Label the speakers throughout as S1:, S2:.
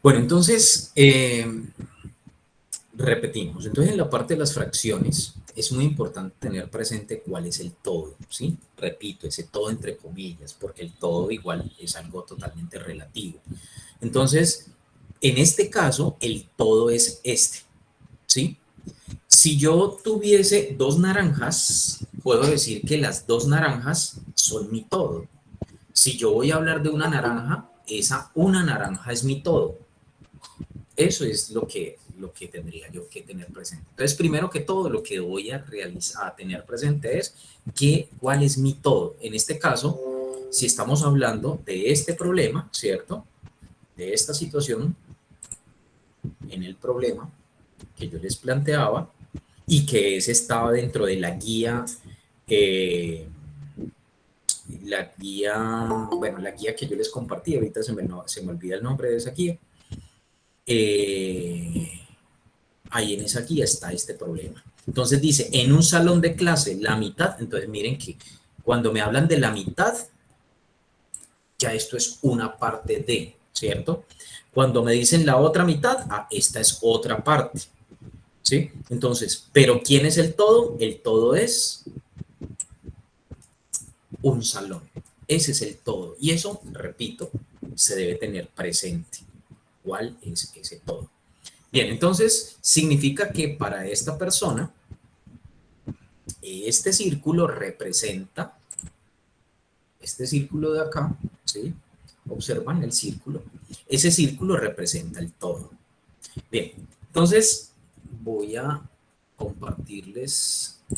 S1: Bueno, entonces, repetimos. Entonces, en la parte de las fracciones, es muy importante tener presente cuál es el todo, ¿sí? Repito, ese todo entre comillas, porque el todo igual es algo totalmente relativo. Entonces, en este caso, el todo es este, ¿sí? Si yo tuviese dos naranjas, puedo decir que las dos naranjas son mi todo. Si yo voy a hablar de una naranja, esa una naranja es mi todo. Eso es lo que tendría yo que tener presente. Entonces, primero que todo, lo que voy a realizar, a tener presente es cuál es mi todo. En este caso, si estamos hablando de este problema, ¿cierto? De esta situación en el problema que yo les planteaba y que ese estaba dentro de la guía que yo les compartí, ahorita se me olvida el nombre de esa guía. Ahí en esa guía está este problema. Entonces dice, en un salón de clase, la mitad, entonces miren que cuando me hablan de la mitad, ya esto es una parte de, ¿cierto? Cuando me dicen la otra mitad, esta es otra parte, ¿sí? Entonces, ¿pero quién es el todo? El todo es un salón. Ese es el todo. Y eso, repito, se debe tener presente. ¿Cuál es ese todo? Bien, entonces significa que para esta persona, este círculo representa, este círculo de acá, ¿sí? Observan el círculo. Ese círculo representa el todo. Bien, entonces voy a compartirles, voy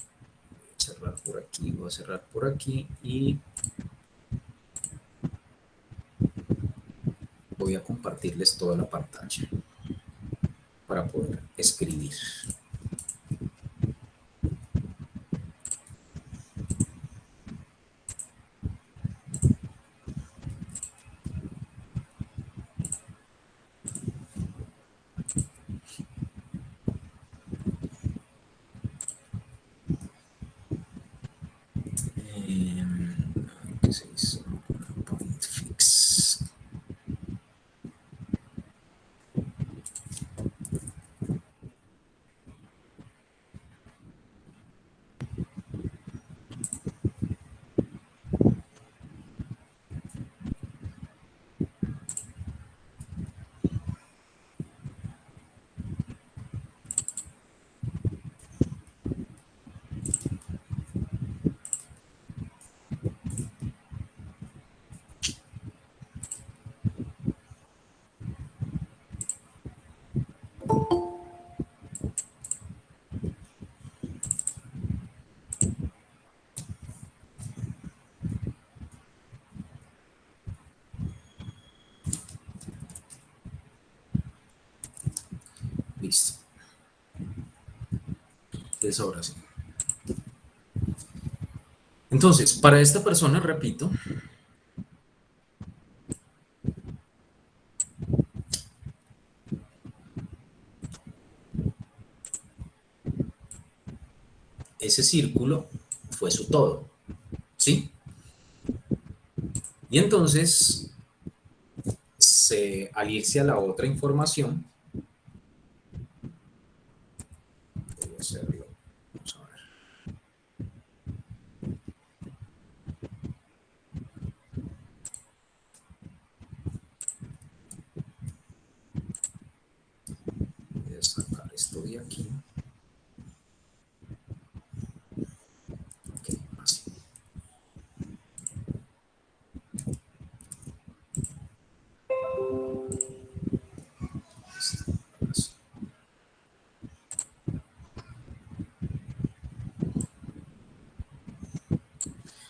S1: a cerrar por aquí, voy a cerrar por aquí y voy a compartirles toda la pantalla para poder escribir. ¿Qué se hizo? Point fix. Listo. Entonces ahora sí. Entonces, para esta persona, repito, ese círculo fue su todo, ¿sí? Y entonces, al irse a la otra información, voy a hacerlo, vamos a ver. Voy a sacar esto de aquí. Ok, así. Así.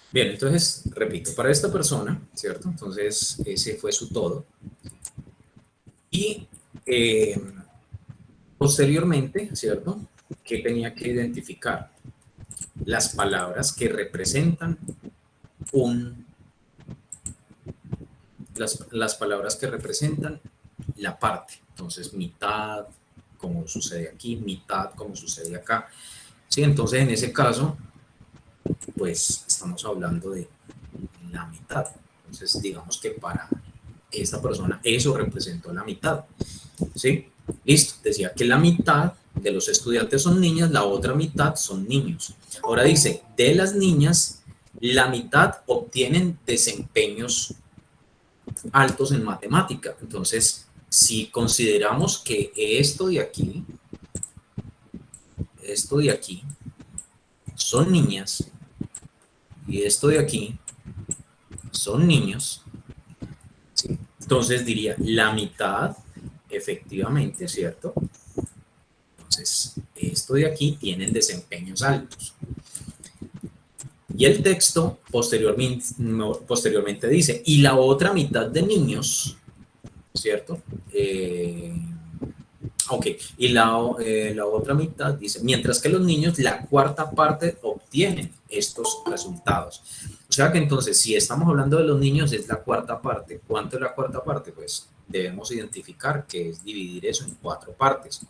S1: Bien, entonces, repito, para esta persona, ¿cierto? Entonces, ese fue su todo. Y posteriormente, ¿cierto? ¿Qué tenía que identificar? Las palabras que representan las palabras que representan la parte. Entonces, mitad, como sucede aquí, mitad, como sucede acá. Sí, entonces en ese caso, pues estamos hablando de la mitad. Entonces, digamos que para esta persona, eso representó la mitad, ¿sí? Listo, decía que la mitad de los estudiantes son niñas, la otra mitad son niños. Ahora dice, de las niñas, la mitad obtienen desempeños altos en matemática. Entonces, si consideramos que esto de aquí son niñas y esto de aquí son niños, ¿sí? Entonces diría la mitad, efectivamente, ¿cierto? Entonces, esto de aquí tienen desempeños altos. Y el texto posteriormente dice, y la otra mitad de niños, ¿cierto? Ok, y la otra mitad dice, mientras que los niños, la cuarta parte obtienen estos resultados. O sea que entonces, si estamos hablando de los niños, es la cuarta parte. ¿Cuánto es la cuarta parte? Pues debemos identificar que es dividir eso en 4 partes.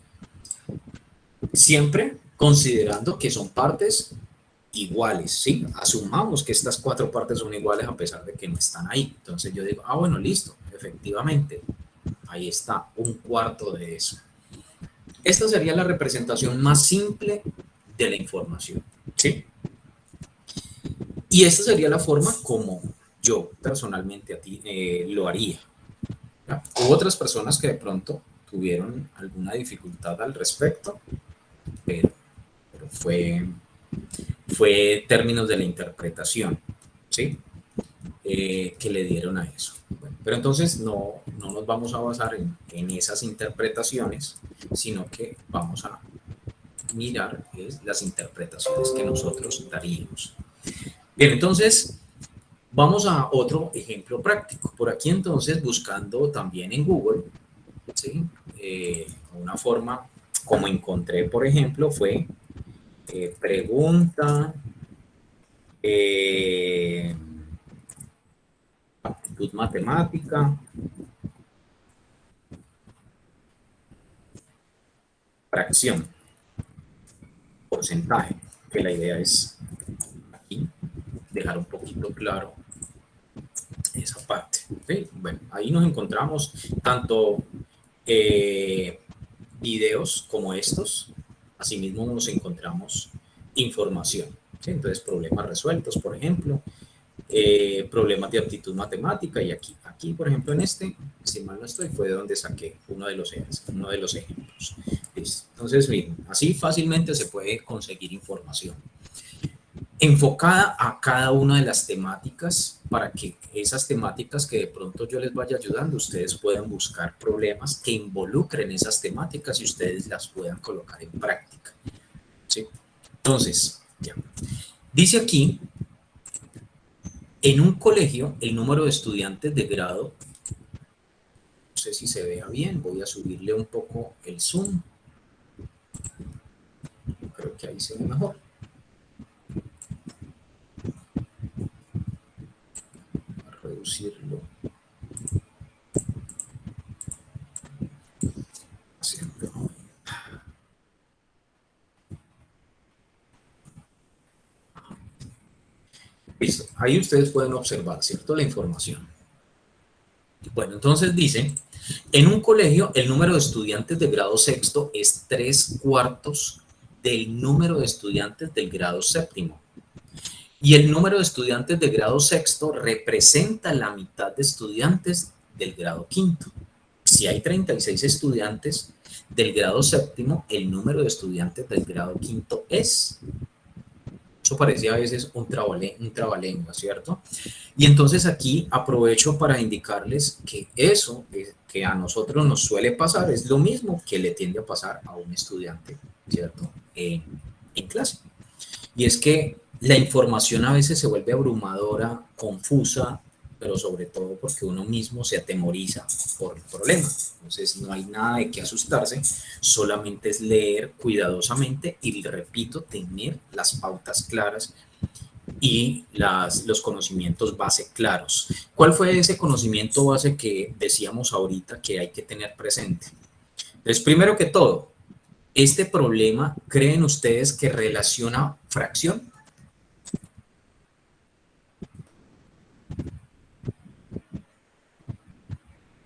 S1: Siempre considerando que son partes iguales, ¿sí? Asumamos que estas 4 partes son iguales a pesar de que no están ahí. Entonces yo digo, bueno, listo, efectivamente, ahí está, un cuarto de eso. Esta sería la representación más simple de la información, ¿sí? Y esta sería la forma como yo personalmente lo haría. ¿Ya? Hubo otras personas que de pronto tuvieron alguna dificultad al respecto, pero fue términos de la interpretación, ¿sí? Que le dieron a eso. Bueno, pero entonces no nos vamos a basar en esas interpretaciones, sino que vamos a mirar las interpretaciones que nosotros daríamos. Bien, entonces vamos a otro ejemplo práctico. Por aquí entonces buscando también en Google, ¿sí? Una forma como encontré, por ejemplo, fue pregunta aptitud matemática, fracción, porcentaje, que la idea es aquí dejar un poquito claro esa parte. ¿Sí? Bueno, ahí nos encontramos tanto videos como estos, asimismo nos encontramos información. ¿Sí? Entonces, problemas resueltos, por ejemplo, problemas de aptitud matemática, y aquí, por ejemplo, en este, si mal no estoy, fue de donde saqué uno de los ejemplos. ¿Listo? Entonces, miren, así fácilmente se puede conseguir información enfocada a cada una de las temáticas, para que esas temáticas que de pronto yo les vaya ayudando, ustedes puedan buscar problemas que involucren esas temáticas y ustedes las puedan colocar en práctica. ¿Sí? Entonces, ya. Dice aquí, en un colegio, el número de estudiantes de grado, no sé si se vea bien, voy a subirle un poco el zoom. Creo que ahí se ve mejor. Voy a reducirlo. Listo, ahí ustedes pueden observar, ¿cierto? La información. Bueno, entonces dice, en un colegio el número de estudiantes de grado sexto es 3/4 del número de estudiantes del grado séptimo. Y el número de estudiantes de grado sexto representa la mitad de estudiantes del grado quinto. Si hay 36 estudiantes del grado séptimo, el número de estudiantes del grado quinto es... Eso parece a veces un trabalengua, ¿cierto? Y entonces aquí aprovecho para indicarles que eso que a nosotros nos suele pasar es lo mismo que le tiende a pasar a un estudiante, ¿cierto? En clase. Y es que la información a veces se vuelve abrumadora, confusa, pero sobre todo porque uno mismo se atemoriza por el problema. Entonces no hay nada de qué asustarse, solamente es leer cuidadosamente y, repito, tener las pautas claras y los conocimientos base claros. ¿Cuál fue ese conocimiento base que decíamos ahorita que hay que tener presente? Entonces, primero que todo, ¿este problema creen ustedes que relaciona fracción?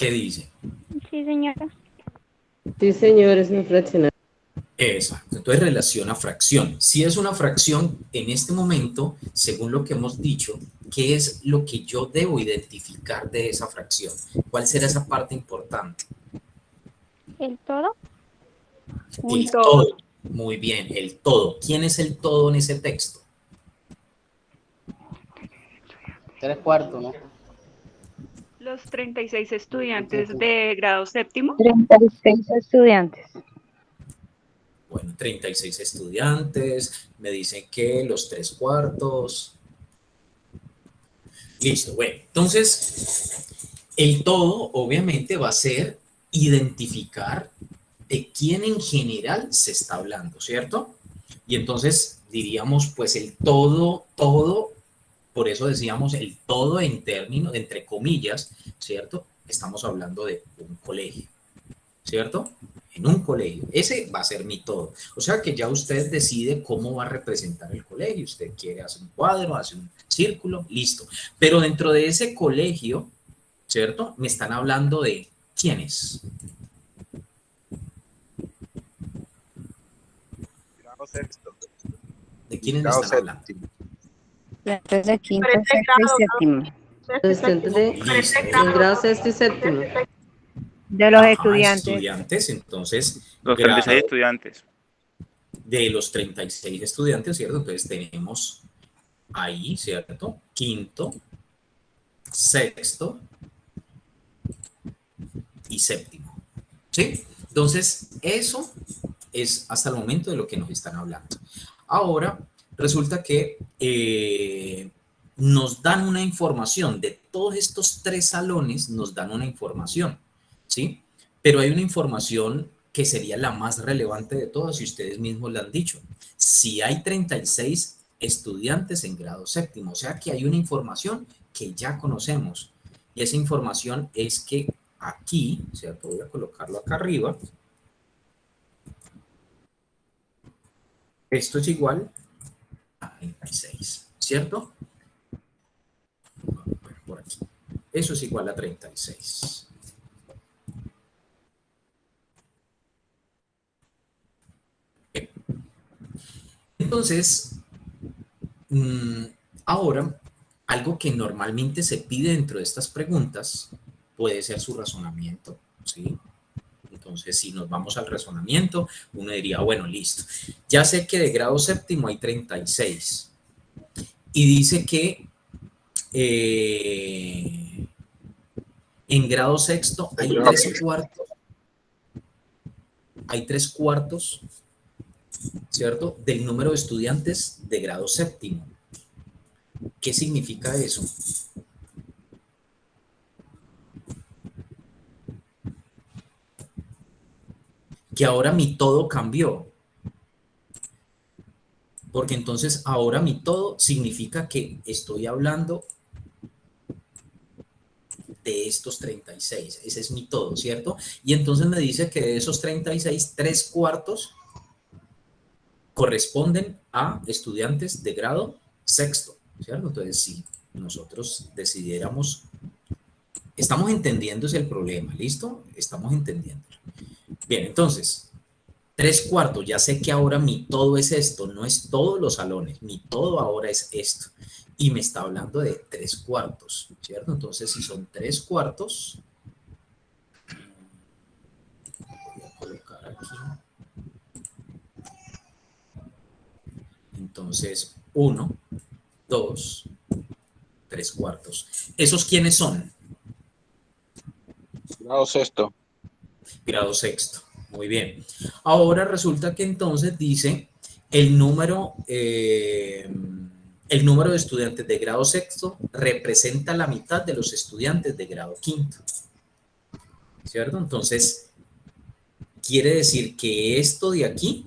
S1: ¿Qué dice?
S2: Sí, señora.
S3: Sí, señor, es una fracción.
S1: Exacto, entonces relaciona fracción. Si es una fracción, en este momento, según lo que hemos dicho, ¿qué es lo que yo debo identificar de esa fracción? ¿Cuál será esa parte importante?
S2: ¿El todo?
S1: El todo. Muy bien, el todo. ¿Quién es el todo en ese texto?
S4: 3/4, ¿no?
S5: Los 36 estudiantes de grado séptimo.
S2: 36 estudiantes.
S1: Bueno, 36 estudiantes, me dicen que los 3/4. Listo, bueno, entonces el todo obviamente va a ser identificar de quién en general se está hablando, ¿cierto? Y entonces diríamos, pues el todo, por eso decíamos el todo en términos, entre comillas, ¿cierto? Estamos hablando de un colegio, ¿cierto? En un colegio. Ese va a ser mi todo. O sea que ya usted decide cómo va a representar el colegio. Usted quiere hacer un cuadro, hace un círculo, listo. Pero dentro de ese colegio, ¿cierto? Me están hablando de quiénes.
S6: Grado sexto.
S1: ¿De quiénes me
S6: Grado
S1: están hablando?
S6: séptimo.
S2: Estudiantes de quinto, sexto y séptimo.
S3: Estudiantes de
S1: Listo.
S3: grado sexto y séptimo.
S2: De los
S1: Ajá,
S2: estudiantes.
S1: estudiantes, entonces,
S6: Los 36 estudiantes.
S1: de los 36 estudiantes, ¿cierto? Entonces tenemos ahí, ¿cierto? Quinto, sexto y séptimo, ¿sí? Entonces, eso es hasta el momento de lo que nos están hablando. Ahora, resulta que nos dan una información de todos estos 3 salones, nos dan una información, ¿sí? Pero hay una información que sería la más relevante de todas, y ustedes mismos la han dicho. Si hay 36 estudiantes en grado séptimo, o sea que hay una información que ya conocemos, y esa información es que aquí, ¿cierto? Voy a colocarlo acá arriba. Esto es igual a 36, ¿cierto? Bueno, por aquí. Eso es igual a 36. Entonces, ahora, algo que normalmente se pide dentro de estas preguntas puede ser su razonamiento, ¿sí? Entonces, si nos vamos al razonamiento, uno diría, bueno, listo. Ya sé que de grado séptimo hay 36. Y dice que en grado sexto hay 3/4. Hay 3/4, ¿cierto? Del número de estudiantes de grado séptimo. ¿Qué significa eso? Que ahora mi todo cambió. Porque entonces ahora mi todo significa que estoy hablando de estos 36. Ese es mi todo, ¿cierto? Y entonces me dice que de esos 36, 3/4 corresponden a estudiantes de grado sexto, ¿cierto? Entonces, si nosotros decidiéramos, estamos entendiendo ese el problema, ¿listo? Estamos entendiendo. Bien, entonces, 3/4, ya sé que ahora mi todo es esto, no es todos los salones, mi todo ahora es esto. Y me está hablando de 3/4, ¿cierto? Entonces, si son 3/4, voy a colocar aquí. Entonces, 1, 2, 3/4. ¿Esos quiénes son?
S6: Grado sexto.
S1: Grado sexto. Muy bien. Ahora resulta que entonces dice el número de estudiantes de grado sexto representa la mitad de los estudiantes de grado quinto. ¿Cierto? Entonces, quiere decir que esto de aquí,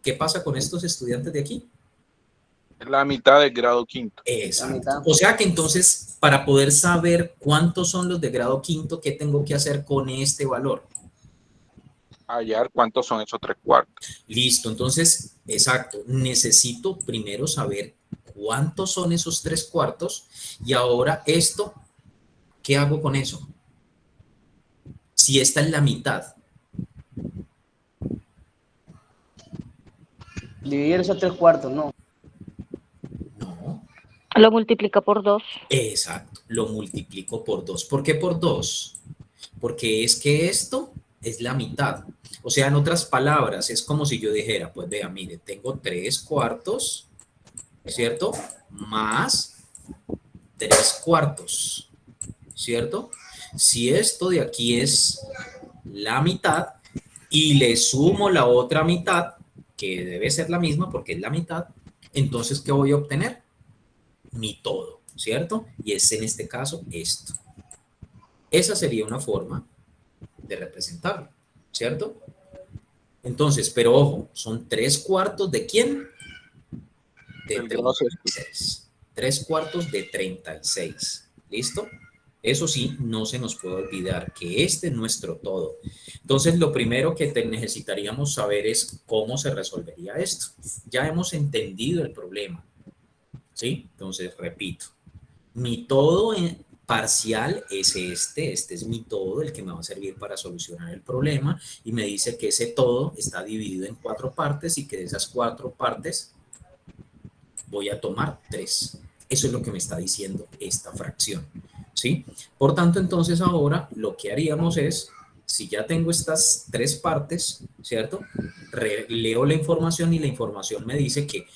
S1: ¿qué pasa con estos estudiantes de aquí?
S6: Es la mitad del grado quinto.
S1: Exacto. O sea que entonces, para poder saber cuántos son los de grado quinto, ¿qué tengo que hacer con este valor?
S6: Hallar cuántos son esos 3/4.
S1: Listo, entonces, exacto, necesito primero saber cuántos son esos 3/4 y ahora esto, ¿qué hago con eso? Si esta es la mitad,
S4: Dividir esos 3/4, no.
S1: no,
S7: Lo multiplica por 2.
S1: exacto, lo multiplico por 2. ¿Por qué por 2? Porque es que esto es la mitad. O sea, en otras palabras, es como si yo dijera, pues vea, mire, tengo 3/4, ¿cierto? Más 3/4, ¿cierto? Si esto de aquí es la mitad y le sumo la otra mitad, que debe ser la misma porque es la mitad, entonces, ¿qué voy a obtener? Mi todo, ¿cierto? Y es en este caso esto. Esa sería una forma de representarlo, ¿cierto? Entonces, pero ojo, son 3/4 ¿de quién? De
S6: El grado séptimo.
S1: 36. 3/4 de 36. ¿Listo? Eso sí, no se nos puede olvidar que este es nuestro todo. Entonces, lo primero que necesitaríamos saber es cómo se resolvería esto. Ya hemos entendido el problema, ¿sí? Entonces, repito, mi todo parcial es este es mi todo, el que me va a servir para solucionar el problema, y me dice que ese todo está dividido en 4 partes y que de esas 4 partes voy a tomar 3. Eso es lo que me está diciendo esta fracción, ¿sí? Por tanto, entonces ahora lo que haríamos es, si ya tengo estas 3 partes, ¿cierto? Leo la información y la información me dice que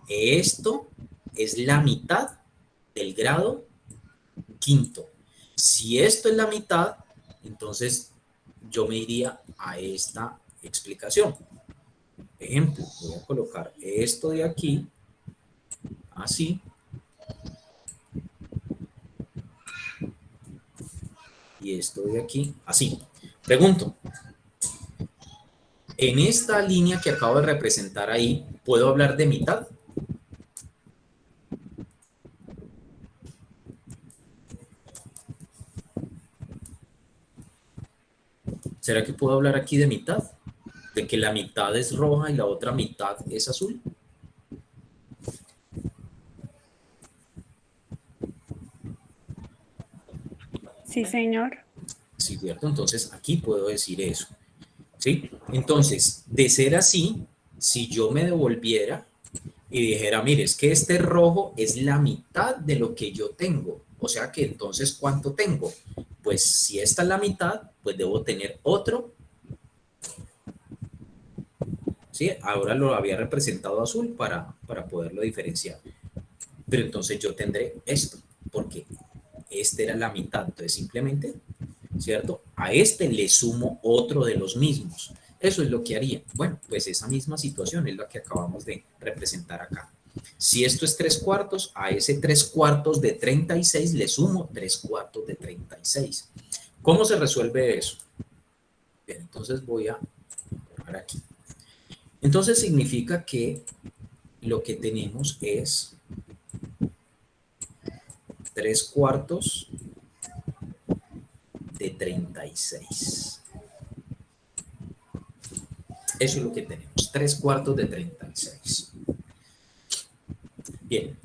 S1: esto es la mitad del grado quinto. Si esto es la mitad, entonces yo me iría a esta explicación. Ejemplo, voy a colocar esto de aquí, así. Y esto de aquí, así. Pregunto, en esta línea que acabo de representar ahí, ¿puedo hablar de mitad? ¿Será que puedo hablar aquí de mitad? De que la mitad es roja y la otra mitad es azul.
S5: Sí, señor.
S1: Sí, ¿cierto? Entonces aquí puedo decir eso, ¿sí? Entonces, de ser así, si yo me devolviera y dijera, mire, es que este rojo es la mitad de lo que yo tengo, o sea que entonces, ¿cuánto tengo? Pues si esta es la mitad, pues debo tener otro, ¿sí? Ahora lo había representado azul para poderlo diferenciar, pero entonces yo tendré esto, porque esta era la mitad, entonces simplemente, ¿cierto? A este le sumo otro de los mismos. Eso es lo que haría. Bueno, pues esa misma situación es la que acabamos de representar acá. Si esto es 3/4, a ese 3/4 de 36 le sumo 3/4 de 36. ¿Cómo se resuelve eso? Bien, entonces voy a poner aquí. Entonces significa que lo que tenemos es 3/4 de 36. Eso es lo que tenemos, 3/4 de 36. Bien.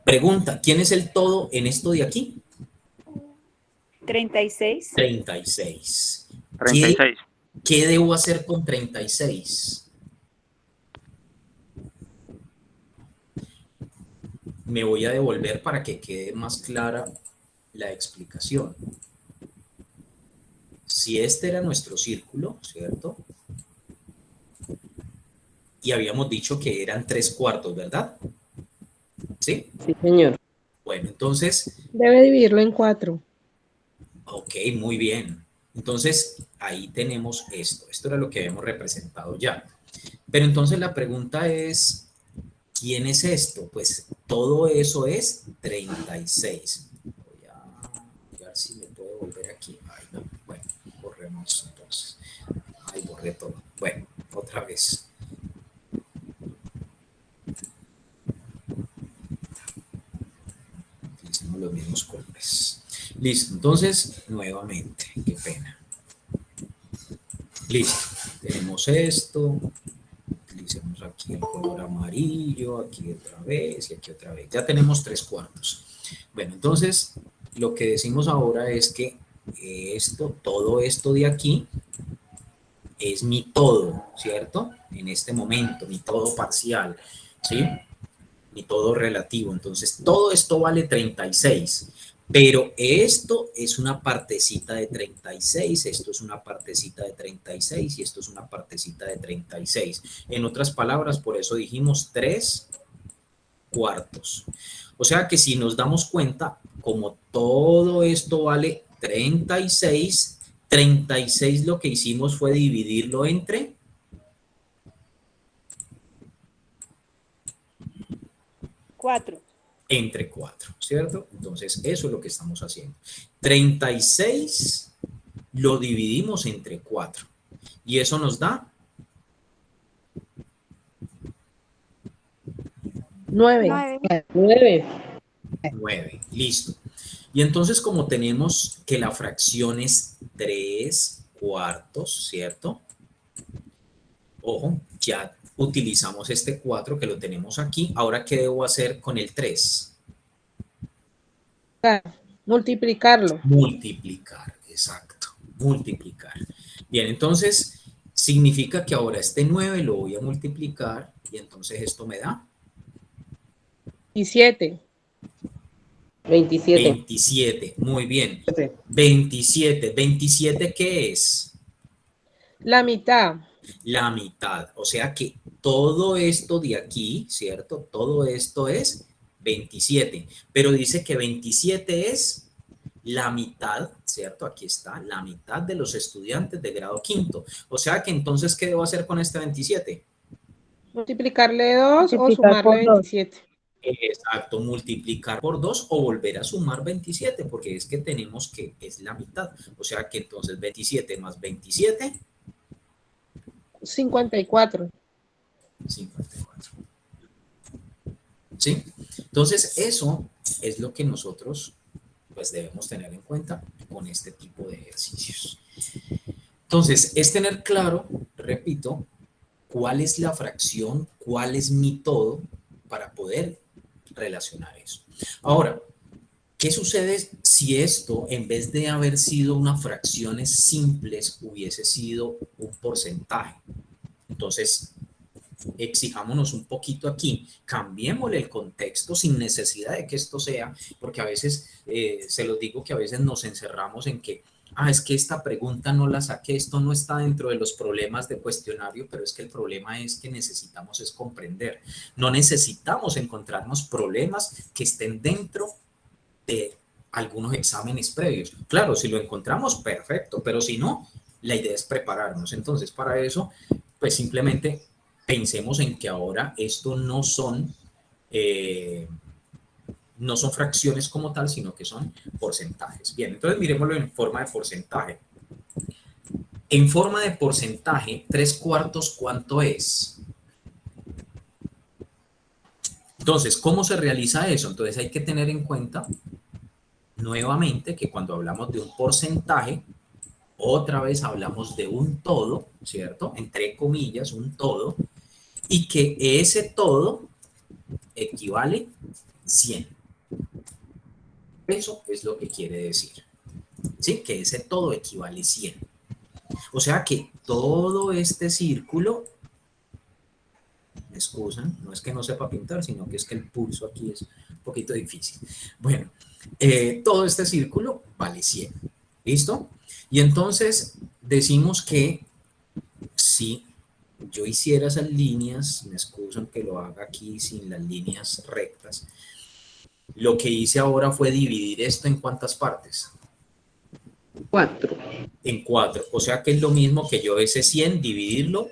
S1: Pregunta, ¿quién es el todo en esto de aquí?
S5: 36.
S1: 36.
S8: 36.
S1: ¿Qué debo hacer con 36? Me voy a devolver para que quede más clara la explicación. Si este era nuestro círculo, ¿cierto? Y habíamos dicho que eran 3/4, ¿verdad? ¿Sí?
S3: Sí, señor.
S1: Bueno, entonces,
S9: Debe dividirlo en 4.
S1: ok, muy bien. Entonces, ahí tenemos esto. Esto era lo que habíamos representado ya. Pero entonces la pregunta es, ¿quién es esto? Pues todo eso es 36. Voy a ver si me puedo volver aquí. Ay, no. Bueno, borremos entonces. Ay, borré todo. Bueno, otra vez. Utilicemos los mismos colores. Listo, entonces, nuevamente. Qué pena. Listo. Tenemos esto. Utilicemos aquí el color amarillo, aquí otra vez y aquí otra vez. Ya tenemos 3/4. Bueno, entonces lo que decimos ahora es que todo esto de aquí es mi todo, ¿cierto? En este momento, mi todo parcial, ¿sí? Mi todo relativo. Entonces, todo esto vale 36, pero esto es una partecita de 36, esto es una partecita de 36 y esto es una partecita de 36. En otras palabras, por eso dijimos 3 cuartos. O sea que si nos damos cuenta, como todo esto vale 36, 36 lo que hicimos fue dividirlo entre
S5: 4.
S1: entre 4, ¿cierto? Entonces, eso es lo que estamos haciendo. 36 lo dividimos entre 4 y eso nos da
S3: 9.
S5: 9.
S3: 9.
S1: 9. Listo. Y entonces, como tenemos que la fracción es 3 cuartos, ¿cierto? Ojo, ya utilizamos este 4 que lo tenemos aquí. Ahora, ¿qué debo hacer con el 3?
S3: Multiplicarlo.
S1: Multiplicar, exacto. Multiplicar. Bien, entonces, significa que ahora este 9 lo voy a multiplicar y entonces esto me da
S3: 27. 27.
S1: 27. Muy bien. 27. ¿27 qué es?
S3: La mitad.
S1: La mitad. O sea que todo esto de aquí, ¿cierto? Todo esto es 27. Pero dice que 27 es la mitad, ¿cierto? Aquí está, la mitad de los estudiantes de grado quinto. O sea que entonces, ¿qué debo hacer con este 27?
S3: Multiplicarle 2 o
S2: Multiplicar por
S3: sumarle
S2: 2.
S3: 27.
S1: Exacto, multiplicar por 2 o volver a sumar 27, porque es que tenemos que es la mitad. O sea que entonces 27 más 27,
S3: 54.
S1: 54. ¿Sí? Entonces eso es lo que nosotros pues debemos tener en cuenta con este tipo de ejercicios. Entonces, es tener claro, repito, cuál es la fracción, cuál es mi todo para poder relacionar eso. Ahora, ¿qué sucede si esto, en vez de haber sido unas fracciones simples, hubiese sido un porcentaje? Entonces, exijámonos un poquito aquí, cambiémosle el contexto sin necesidad de que esto sea, porque a veces, se los digo que a veces nos encerramos en que, es que esta pregunta no la saqué, esto no está dentro de los problemas de cuestionario, pero es que el problema es que necesitamos es comprender, no necesitamos encontrarnos problemas que estén dentro de algunos exámenes previos. Claro, si lo encontramos, perfecto, pero si no, la idea es prepararnos. Entonces, para eso, pues simplemente pensemos en que ahora esto no son fracciones como tal, sino que son porcentajes. Bien, entonces miremoslo en forma de porcentaje. En forma de porcentaje, 3 cuartos, ¿cuánto es? Entonces, ¿cómo se realiza eso? Entonces hay que tener en cuenta nuevamente que cuando hablamos de un porcentaje, otra vez hablamos de un todo, ¿cierto? Entre comillas, un todo, y que ese todo equivale 100. Eso es lo que quiere decir, ¿sí? Que ese todo equivale 100. O sea que todo este círculo, me excusan, no es que no sepa pintar, sino que es que el pulso aquí es un poquito difícil. Bueno, todo este círculo vale 100. ¿Listo? Y entonces decimos que si yo hiciera esas líneas, me excusan que lo haga aquí sin las líneas rectas, lo que hice ahora fue dividir esto en ¿cuántas partes?
S3: 4.
S1: En 4. O sea que es lo mismo que yo ese 100 dividirlo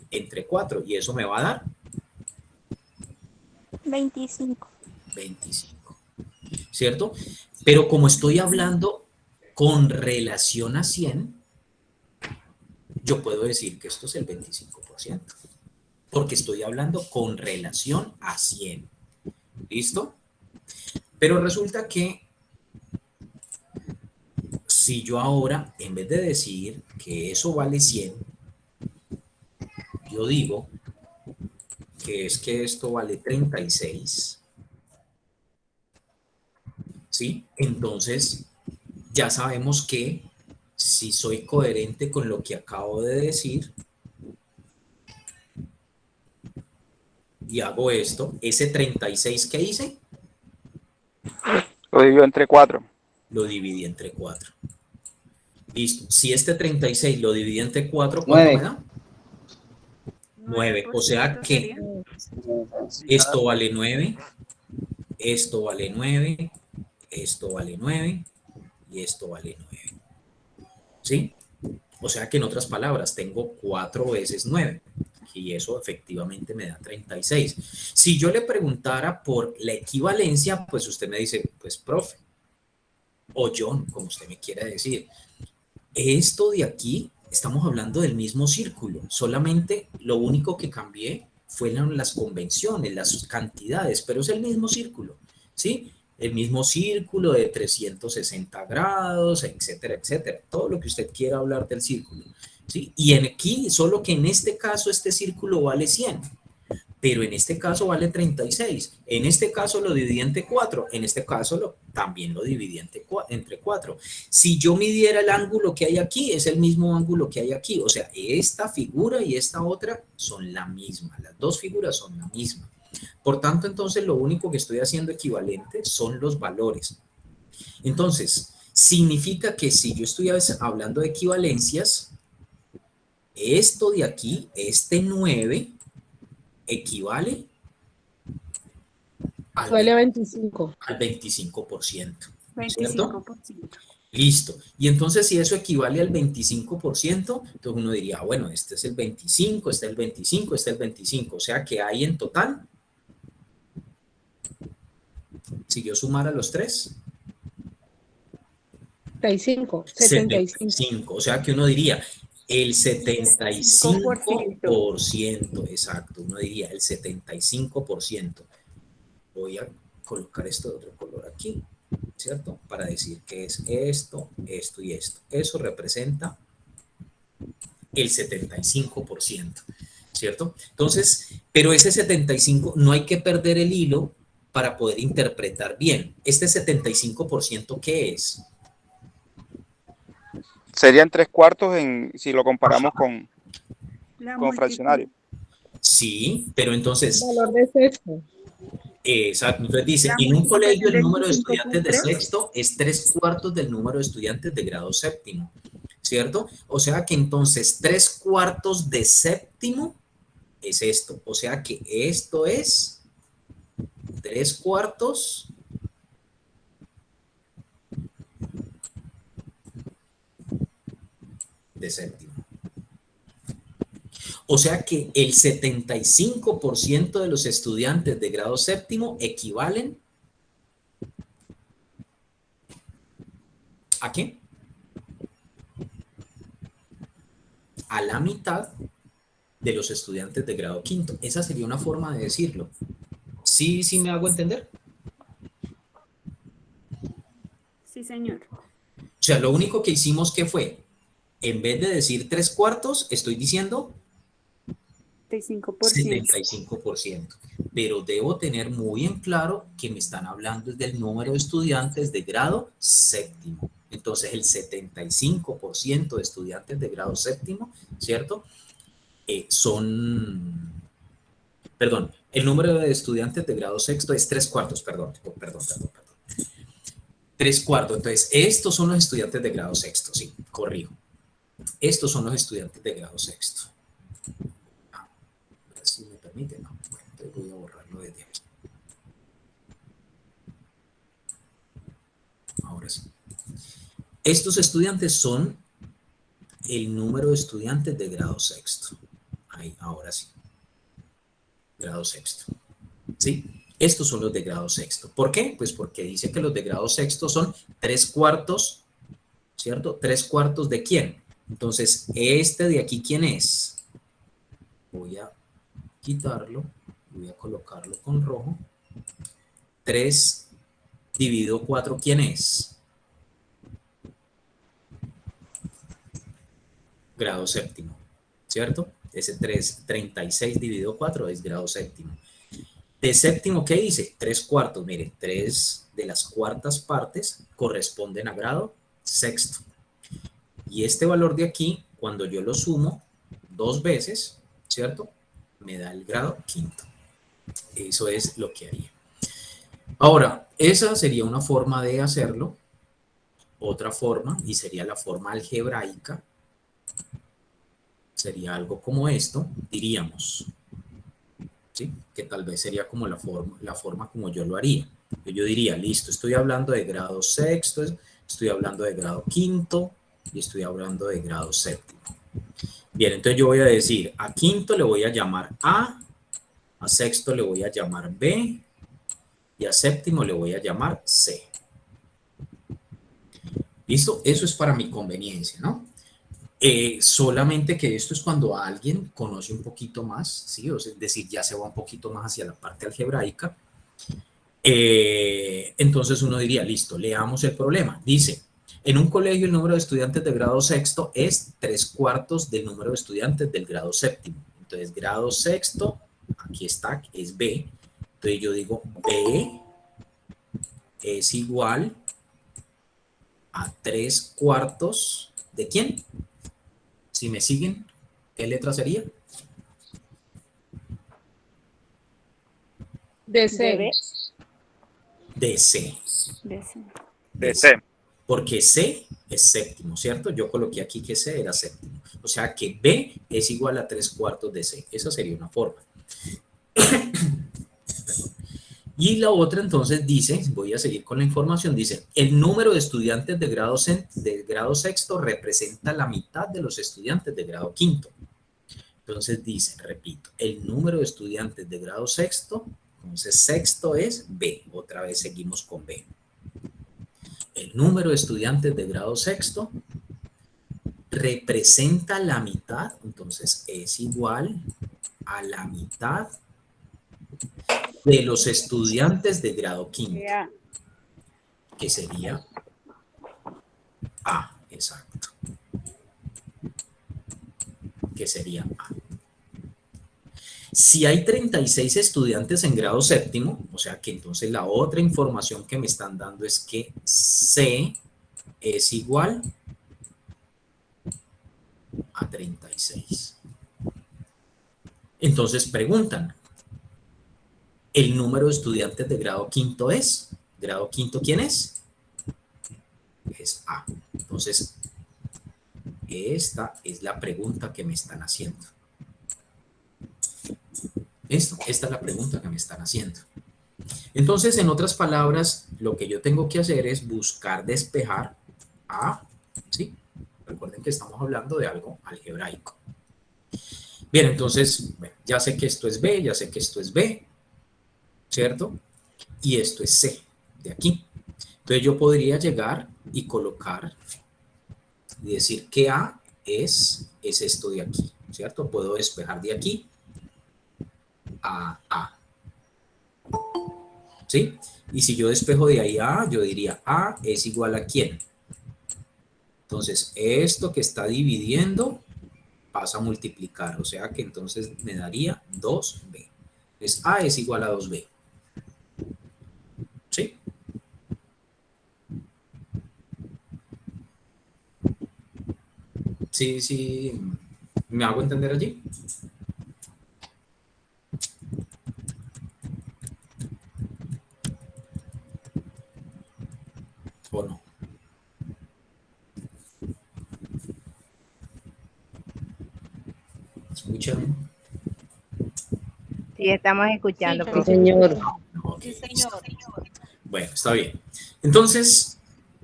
S1: entre 4 y eso me va a dar
S5: 25.
S1: 25. ¿Cierto? Pero como estoy hablando con relación a 100, yo puedo decir que esto es el 25%, porque estoy hablando con relación a 100. ¿Listo? Pero resulta que si yo ahora, en vez de decir que eso vale 100, yo digo que es que esto vale 36, ¿sí? Entonces ya sabemos que si soy coherente con lo que acabo de decir y hago esto, ese 36 que hice,
S6: Lo divido entre 4.
S1: lo dividí entre 4. Listo. Si este 36 lo dividí entre 4, ¿cuánto
S4: 9.
S1: me da? 9. O sea que esto vale 9, esto vale 9, esto vale 9 y esto vale 9. ¿Sí? O sea que en otras palabras, tengo 4 veces 9 y eso efectivamente me da 36. Si yo le preguntara por la equivalencia, pues usted me dice, pues profe, o John, como usted me quiera decir, esto de aquí, estamos hablando del mismo círculo, solamente lo único que cambié fueron las convenciones, las cantidades, pero es el mismo círculo, ¿sí? El mismo círculo de 360 grados, etcétera, etcétera. Todo lo que usted quiera hablar del círculo, ¿sí? Y aquí, solo que en este caso, este círculo vale 100, pero en este caso vale 36. En este caso lo dividí entre 4, en este caso también lo dividí entre 4. Si yo midiera el ángulo que hay aquí, es el mismo ángulo que hay aquí. O sea, esta figura y esta otra son la misma. Las dos figuras son la misma. Por tanto, entonces, lo único que estoy haciendo equivalente son los valores. Entonces, significa que si yo estoy hablando de equivalencias, esto de aquí, este 9, equivale al
S3: Suele 25.
S1: al 25%.
S5: 25%.
S1: Listo. Y entonces, si eso equivale al 25%, entonces uno diría, bueno, este es el 25, este es el 25, este es el 25. O sea que hay en total, si yo sumara los tres,
S3: 75.
S1: 75. O sea que uno diría el 75%. Exacto. Uno diría el 75%. Voy a colocar esto de otro color aquí, ¿cierto? Para decir que es esto, esto y esto. Eso representa el 75%, ¿cierto? Entonces, pero ese 75, no hay que perder el hilo para poder interpretar bien. ¿Este 75% qué es?
S6: Serían 3/4 si lo comparamos con fraccionario.
S1: Sí, pero entonces,
S3: Valor de sexto.
S1: exacto, entonces dice, en un colegio el número de estudiantes de sexto es 3/4 del número de estudiantes de grado séptimo, ¿cierto? O sea que entonces 3/4 de séptimo es esto, o sea que esto es 3/4 de séptimo. O sea que el 75% de los estudiantes de grado séptimo equivalen ¿a qué? A la mitad de los estudiantes de grado quinto. Esa sería una forma de decirlo. ¿Sí, sí me hago entender?
S5: Sí, señor.
S1: O sea, lo único que hicimos que fue, en vez de decir 3/4, estoy diciendo 75%. Pero debo tener muy en claro que me están hablando del número de estudiantes de grado séptimo. Entonces, el 75% de estudiantes de grado séptimo, ¿cierto? Perdón, el número de estudiantes de grado sexto es 3/4, perdón. 3/4. Entonces, estos son los estudiantes de grado sexto, sí, corrijo. Estos son los estudiantes de grado sexto. Si me permite, no. Bueno, entonces voy a borrarlo desde aquí. Ahora sí. Estos estudiantes son el número de estudiantes de grado sexto. Ahí, ahora sí. Grado sexto. ¿Sí? Estos son los de grado sexto. ¿Por qué? Pues porque dice que los de grado sexto son 3/4, ¿cierto? 3/4 ¿de quién? Entonces, este de aquí, ¿quién es? Voy a quitarlo, voy a colocarlo con rojo. 3 dividido 4, ¿quién es? Grado séptimo, ¿cierto? Ese 36 dividido 4 es grado séptimo. De séptimo, ¿qué dice? 3/4, mire, 3 de las cuartas partes corresponden a grado sexto. Y este valor de aquí, cuando yo lo sumo 2 veces, ¿cierto? Me da el grado quinto. Eso es lo que haría. Ahora, esa sería una forma de hacerlo. Otra forma, y sería la forma algebraica, sería algo como esto, diríamos, ¿sí? Que tal vez sería como la forma como yo lo haría. Yo diría, listo, estoy hablando de grado sexto, estoy hablando de grado quinto y estoy hablando de grado séptimo. Bien, entonces yo voy a decir, a quinto le voy a llamar A sexto le voy a llamar B y a séptimo le voy a llamar C. ¿Listo? Eso es para mi conveniencia, ¿no? Solamente que esto es cuando alguien conoce un poquito más, ¿sí? O sea, es decir, ya se va un poquito más hacia la parte algebraica. Entonces uno diría, listo, leamos el problema. Dice, en un colegio el número de estudiantes de grado sexto es 3/4 del número de estudiantes del grado séptimo. Entonces, grado sexto, aquí está, es B. Entonces yo digo, B es igual a 3/4 ¿de quién? Si me siguen, ¿qué letra sería?
S3: De C.
S1: De C.
S6: De C.
S1: Porque C es séptimo, ¿cierto? Yo coloqué aquí que C era séptimo. O sea que B es igual a 3/4 de C. Esa sería una forma. Y la otra entonces dice, voy a seguir con la información, dice, el número de estudiantes de grado sexto representa la mitad de los estudiantes de grado quinto. Entonces dice, repito, el número de estudiantes de grado sexto, entonces sexto es B, otra vez seguimos con B. El número de estudiantes de grado sexto representa la mitad, entonces es igual a la mitad de los estudiantes de grado quinto, que sería A, exacto, que sería A. Si hay 36 estudiantes en grado séptimo, o sea que entonces la otra información que me están dando es que C es igual a 36. Entonces preguntan, ¿el número de estudiantes de grado quinto es? ¿Grado quinto quién es? Es A. Entonces, esta es la pregunta que me están haciendo. Esta es la pregunta que me están haciendo. Entonces, en otras palabras, lo que yo tengo que hacer es buscar despejar A, ¿sí? Recuerden que estamos hablando de algo algebraico. Bien, entonces, bueno, ya sé que esto es B, ya sé que esto es B, ¿cierto? Y esto es C, de aquí. Entonces yo podría llegar y colocar y decir que A es esto de aquí, ¿cierto? Puedo despejar de aquí a A, ¿sí? Y si yo despejo de ahí a A, yo diría A es igual a ¿quién? Entonces, esto que está dividiendo pasa a multiplicar, o sea que entonces me daría 2B. Entonces, A es igual a 2B. ¿Sí? Sí, ¿me hago entender allí? ¿O no? ¿Escuchan?
S2: Sí, estamos escuchando,
S3: Sí,
S2: profe.
S3: señor.
S1: Okay, bueno, está bien. Entonces,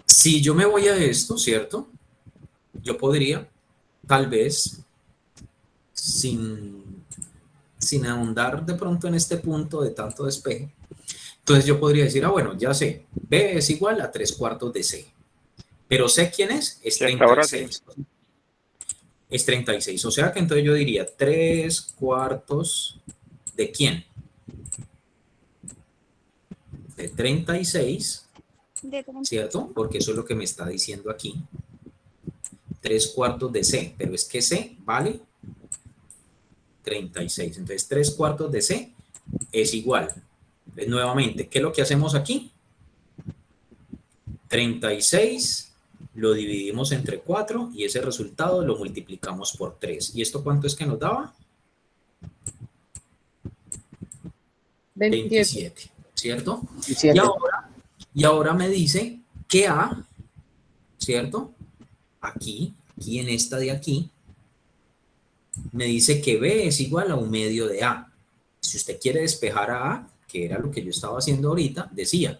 S1: si yo me voy a esto, ¿cierto? Yo podría, tal vez, sin ahondar de pronto en este punto de tanto despeje, entonces yo podría decir, bueno, ya sé, B es igual a 3/4 de C. Pero C, ¿quién es? Es 36. Es 36. O sea que entonces yo diría 3/4 de ¿quién? De 36, ¿cierto? Porque eso es lo que me está diciendo aquí. 3/4 de C, pero es que C vale 36. Entonces 3/4 de C es igual. Entonces, nuevamente, ¿qué es lo que hacemos aquí? 36 lo dividimos entre 4 y ese resultado lo multiplicamos por 3. ¿Y esto cuánto es que nos daba? 27, ¿cierto?
S4: 17.
S1: Y ahora me dice que A, ¿cierto? Aquí en esta de aquí, me dice que B es igual a 1/2 de A. Si usted quiere despejar a A, que era lo que yo estaba haciendo ahorita, decía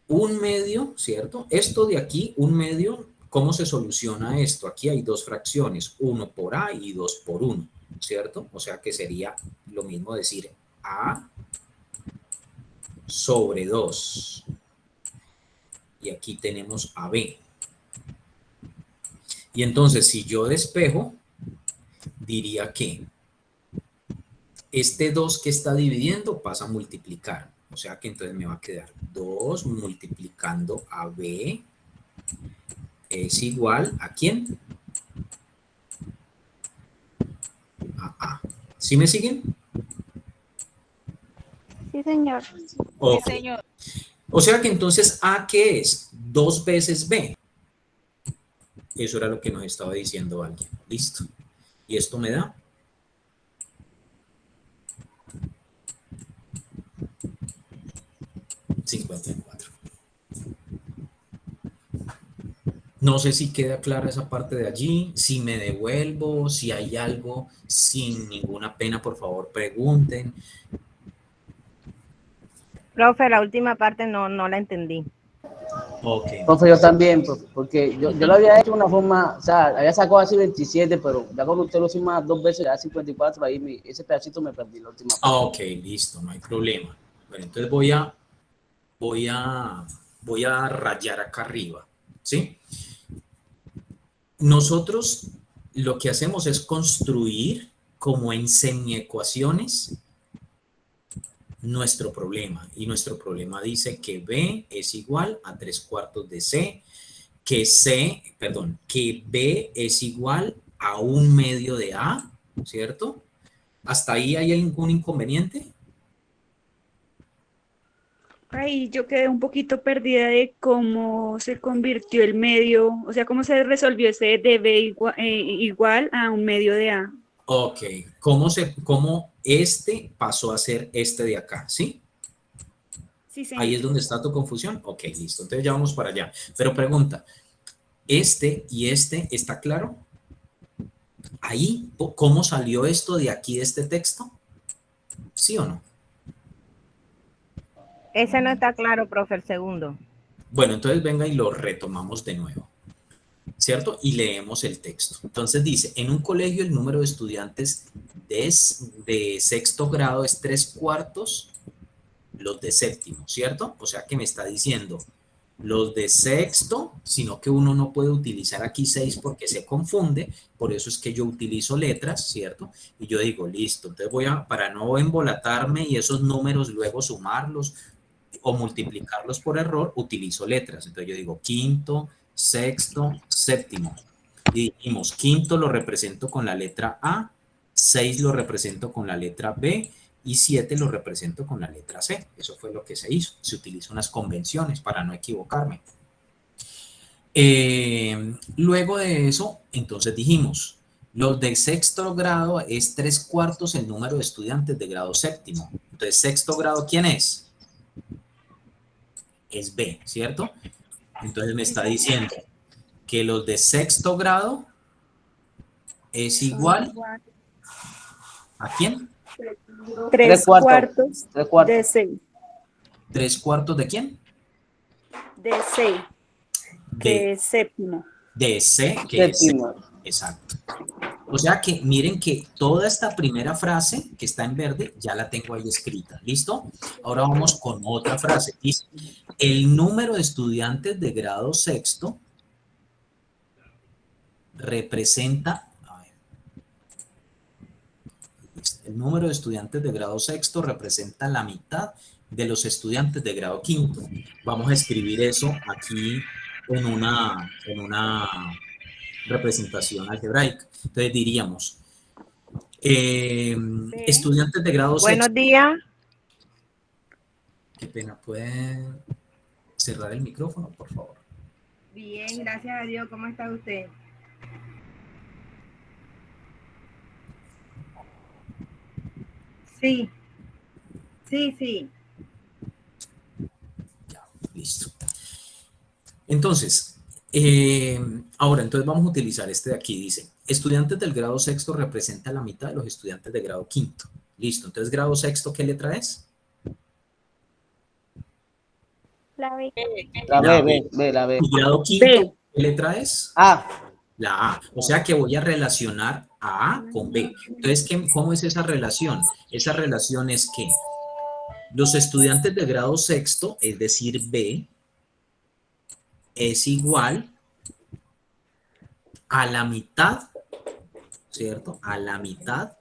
S1: 1/2, ¿cierto? Esto de aquí, 1/2, ¿cómo se soluciona esto? Aquí hay dos fracciones, 1 por A y 2 por 1, ¿cierto? O sea que sería lo mismo decir A sobre 2. Y aquí tenemos a B. Y entonces, si yo despejo, diría que este 2 que está dividiendo pasa a multiplicar. O sea que entonces me va a quedar 2 multiplicando a B es igual ¿a quién? A A. ¿Sí me siguen?
S7: Sí, señor.
S1: Ok. O sea que entonces A, ¿qué es? 2 veces B. Eso era lo que nos estaba diciendo alguien. Listo. Y esto me da 54. No sé si queda clara esa parte de allí, si me devuelvo, si hay algo, sin ninguna pena, por favor, pregunten.
S2: Profe, la última parte no la entendí.
S1: Ok.
S4: Profe, yo también, profe, porque yo lo había hecho de una forma, o sea, había sacado así 27, pero ya cuando usted lo suma 2 veces, ya 54, ahí ese pedacito me perdí la última parte.
S1: Ok, listo, no hay problema. Bueno, entonces voy a rayar acá arriba, ¿sí? Nosotros lo que hacemos es construir como en semiecuaciones nuestro problema. Y nuestro problema dice que B es igual a 3/4 de C, que B es igual a 1/2 de A, ¿cierto? ¿Hasta ahí hay algún inconveniente?
S5: Ahí yo quedé un poquito perdida de cómo se convirtió el medio, o sea, cómo se resolvió ese de B igual a 1/2 de A.
S1: Ok, ¿cómo este pasó a ser este de acá? ¿Sí?
S5: Sí,
S1: Ahí es
S5: señor.
S1: donde está tu confusión. Ok, listo. Entonces ya vamos para allá. Pero pregunta, ¿este y este está claro? Ahí, ¿cómo salió esto de aquí de este texto? ¿Sí o no?
S2: Ese no está claro, profe, el segundo.
S1: Bueno, entonces venga y lo retomamos de nuevo, ¿cierto? Y leemos el texto. Entonces dice, en un colegio el número de estudiantes de sexto grado es 3/4 los de séptimo, ¿cierto? O sea que me está diciendo los de sexto, sino que uno no puede utilizar aquí 6 porque se confunde, por eso es que yo utilizo letras, ¿cierto? Y yo digo, listo, entonces para no embolatarme y esos números luego sumarlos o multiplicarlos por error, utilizo letras. Entonces yo digo quinto, sexto, séptimo. Y dijimos, quinto lo represento con la letra A, 6 lo represento con la letra B, y 7 lo represento con la letra C. Eso fue lo que se hizo. Se utilizó unas convenciones para no equivocarme. Luego de eso, entonces dijimos, los de sexto grado es 3/4 el número de estudiantes de grado séptimo. Entonces, sexto grado, ¿quién es? Es B, ¿cierto? Entonces me está diciendo que los de sexto grado es igual ¿a quién?
S5: 3/4 de 6.
S1: 3/4 de quién?
S5: De 6, que
S1: De,
S5: es séptimo.
S1: de C, que es C.
S4: Séptimo.
S1: Exacto. O sea que miren que toda esta primera frase que está en verde ya la tengo ahí escrita. ¿Listo? Ahora vamos con otra frase. Dice, el número de estudiantes de grado sexto representa, el número de estudiantes de grado sexto representa la mitad de los estudiantes de grado quinto. Vamos a escribir eso aquí en una representación algebraica. Entonces diríamos, estudiantes de grado sexto.
S2: Buenos días.
S1: Qué pena, ¿pueden cerrar el micrófono, por favor?
S8: Bien, gracias a Dios. ¿Cómo está usted? Sí, sí.
S1: Ya, listo. Entonces, ahora, entonces vamos a utilizar este de aquí. Dice, estudiantes del grado sexto representa la mitad de los estudiantes de grado quinto. Listo. Entonces, grado sexto, ¿qué letra es?
S7: La B.
S4: La
S1: La
S4: B,
S1: B.
S4: la B.
S1: ¿Y grado quinto, qué letra es?
S4: Ah,
S1: La A. O sea que voy a relacionar a A con B. Entonces, ¿cómo es esa relación? Esa relación es que los estudiantes de grado sexto, es decir, B, es igual a la mitad, ¿cierto? A la mitad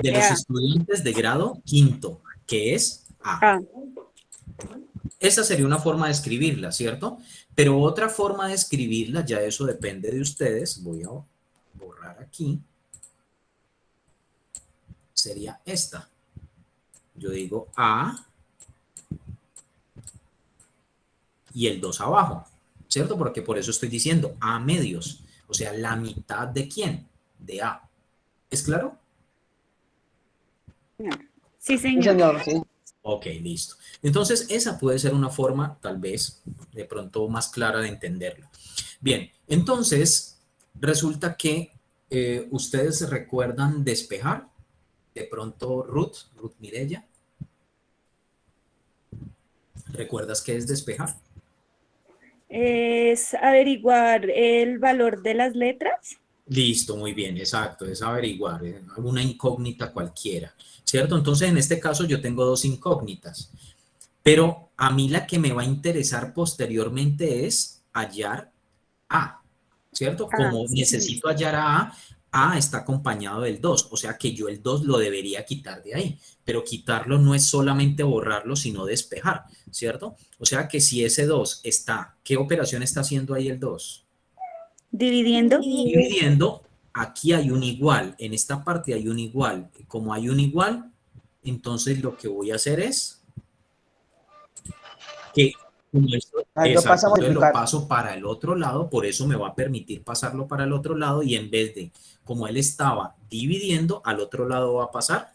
S1: de los estudiantes de grado quinto, que es A. Esa sería una forma de escribirla, ¿cierto? Pero otra forma de escribirla, ya eso depende de ustedes. Voy a borrar aquí. Sería esta. Yo digo A y el 2 abajo, ¿cierto? Porque por eso estoy diciendo A medios. O sea, la mitad de ¿quién? De A. ¿Es claro?
S5: Sí,
S4: sí,
S5: señor.
S4: señor, sí.
S1: Ok, listo. Entonces, esa puede ser una forma, tal vez, de pronto más clara de entenderlo. Bien, entonces, resulta que ustedes recuerdan despejar. De pronto, Ruth Mireya. ¿Recuerdas qué es despejar?
S5: Es averiguar el valor de las letras.
S1: Listo, muy bien, exacto, es averiguar una incógnita cualquiera, ¿cierto? Entonces, en este caso yo tengo dos incógnitas, pero a mí la que me va a interesar posteriormente es hallar A, ¿cierto? Como
S5: Sí,
S1: necesito hallar A está acompañado del 2, o sea que yo el 2 lo debería quitar de ahí, pero quitarlo no es solamente borrarlo, sino despejar, ¿cierto? O sea que si ese 2 está, ¿qué operación está haciendo ahí el 2?
S5: Dividiendo.
S1: Dividiendo, aquí hay un igual, en esta parte hay un igual. Como hay un igual, entonces lo que voy a hacer es que
S4: Yo paso a
S1: entonces lo
S4: multiplicar.
S1: paso para el otro lado, por eso me va a permitir pasarlo para el otro lado y en vez de, como él estaba dividiendo, al otro lado va a pasar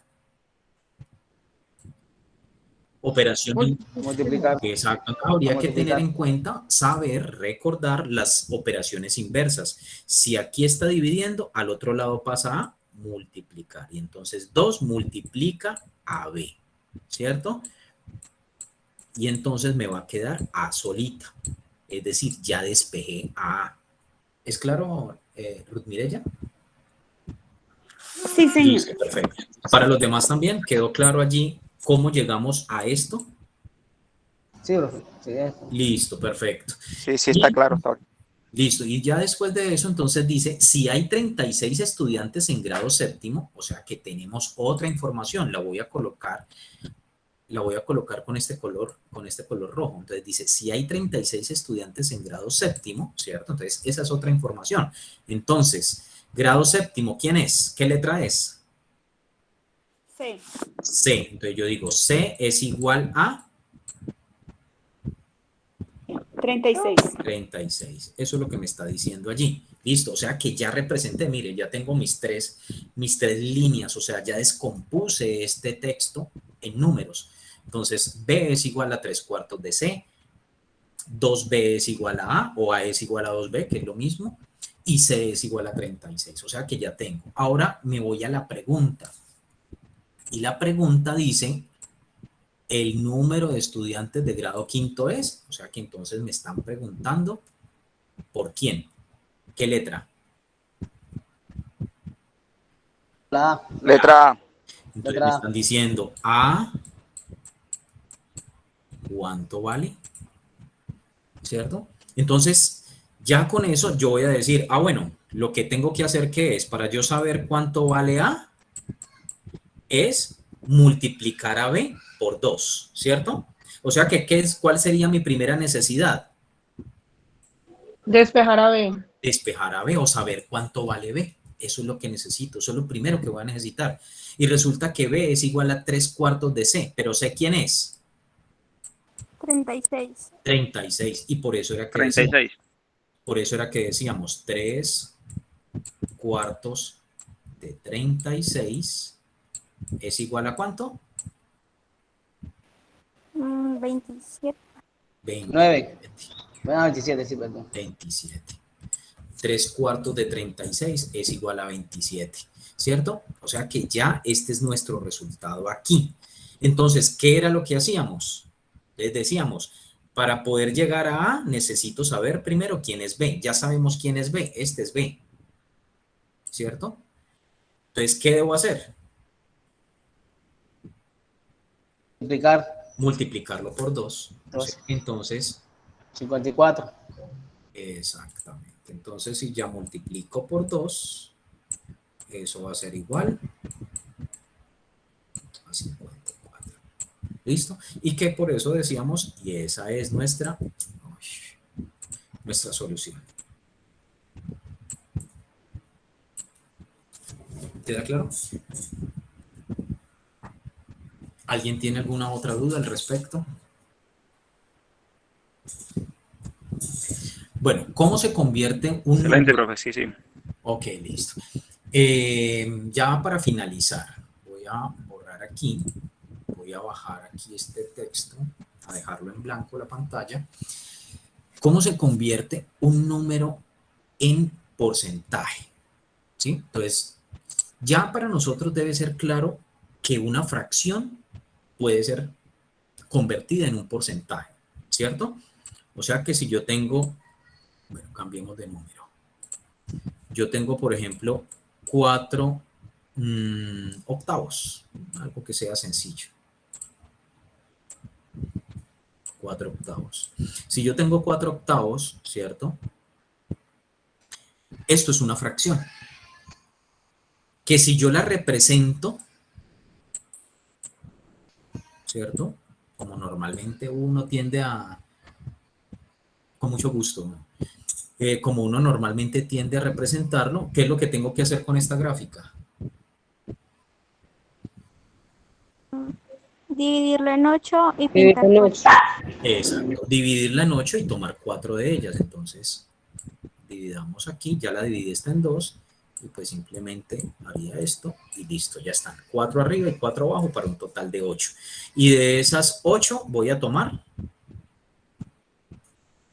S1: operación.
S4: Multiplicar.
S1: Exacto. Habría que tener en cuenta, saber, recordar las operaciones inversas. Si aquí está dividiendo, al otro lado pasa a multiplicar. Y entonces 2 multiplica a B, ¿cierto? Y entonces me va a quedar A solita. Es decir, ya despejé a A. ¿Es claro, Ruth Mireya?
S5: Sí, señor.
S1: Listo, perfecto. Para los demás también, ¿quedó claro allí cómo llegamos a esto?
S4: Sí, profe. Sí, eso.
S1: Listo, perfecto.
S6: Sí, está claro. Está bien.
S1: Listo, y ya después de eso, entonces dice, si hay 36 estudiantes en grado séptimo, o sea que tenemos otra información, la voy a colocar con este color rojo. Entonces dice, si hay 36 estudiantes en grado séptimo, ¿cierto? Entonces esa es otra información. Entonces, grado séptimo, ¿quién es? ¿Qué letra es?
S5: C.
S1: C. Entonces yo digo, C es igual a
S5: 36.
S1: 36. Eso es lo que me está diciendo allí. Listo, o sea que ya representé, mire, ya tengo mis tres líneas, o sea, ya descompuse este texto en números. Entonces, B es igual a 3/4 de C, 2B es igual a A, o A es igual a 2B, que es lo mismo, y C es igual a 36, o sea que ya tengo. Ahora me voy a la pregunta. Y la pregunta dice, el número de estudiantes de grado quinto es, o sea que entonces me están preguntando, ¿por quién? ¿Qué letra?
S4: La A.
S6: Letra A.
S1: Entonces
S4: Letra
S1: me
S4: A.
S1: están diciendo, A, ¿cuánto vale? ¿Cierto? Entonces, ya con eso yo voy a decir, bueno, lo que tengo que hacer, ¿qué es? Para yo saber cuánto vale A, es multiplicar a B por 2, ¿cierto? O sea que, ¿cuál sería mi primera necesidad?
S3: Despejar a B.
S1: Despejar a B o saber cuánto vale B. Eso es lo que necesito, eso es lo primero que voy a necesitar. Y resulta que B es igual a 3/4 de C, pero ¿C quién es?
S7: 36.
S1: 36. Y por eso era que
S9: 36.
S1: por eso era que decíamos 3 cuartos de 36 es igual a ¿cuánto?
S7: 27.
S4: 9. Bueno, 27, sí, perdón.
S1: 27. 3 cuartos de 36 es igual a 27, ¿cierto? O sea que ya este es nuestro resultado aquí. Entonces, ¿qué era lo que hacíamos? Les decíamos, para poder llegar a A, necesito saber primero quién es B. Ya sabemos quién es B. Este es B, ¿cierto? Entonces, ¿qué debo hacer?
S4: Multiplicar
S1: Multiplicarlo por 2.
S4: Dos.
S1: Entonces,
S4: 54.
S1: exactamente. Entonces, si ya multiplico por 2, eso va a ser igual a 54. ¿Listo? Y que por eso decíamos, y esa es nuestra solución. ¿Queda claro? ¿Alguien tiene alguna otra duda al respecto? Bueno, ¿cómo se convierte un
S9: Excelente,
S1: número?
S9: profe, sí, sí.
S1: Ok, listo. Ya para finalizar, voy a borrar aquí, voy a bajar aquí este texto, a dejarlo en blanco la pantalla. ¿Cómo se convierte un número en porcentaje? ¿Sí? Entonces, ya para nosotros debe ser claro que una fracción puede ser convertida en un porcentaje, ¿cierto? O sea que si yo tengo, bueno, cambiemos de número. Yo tengo, por ejemplo, 4 octavos, algo que sea sencillo. 4 octavos. Si yo tengo 4 octavos, ¿cierto? Esto es una fracción. Que si yo la represento, ¿cierto? Como normalmente uno tiende a, con mucho gusto, ¿no? Como uno normalmente tiende a representarlo, ¿qué es lo que tengo que hacer con esta gráfica?
S7: Dividirlo en 8 y
S3: Dividirlo
S7: pintar
S3: en
S7: con
S3: 8.
S1: Exacto, dividirla en 8 y tomar 4 de ellas. Entonces, dividamos aquí, ya la dividí esta en 2, y pues simplemente haría esto y listo, ya están. 4 arriba y 4 abajo para un total de 8. Y de esas 8 voy a tomar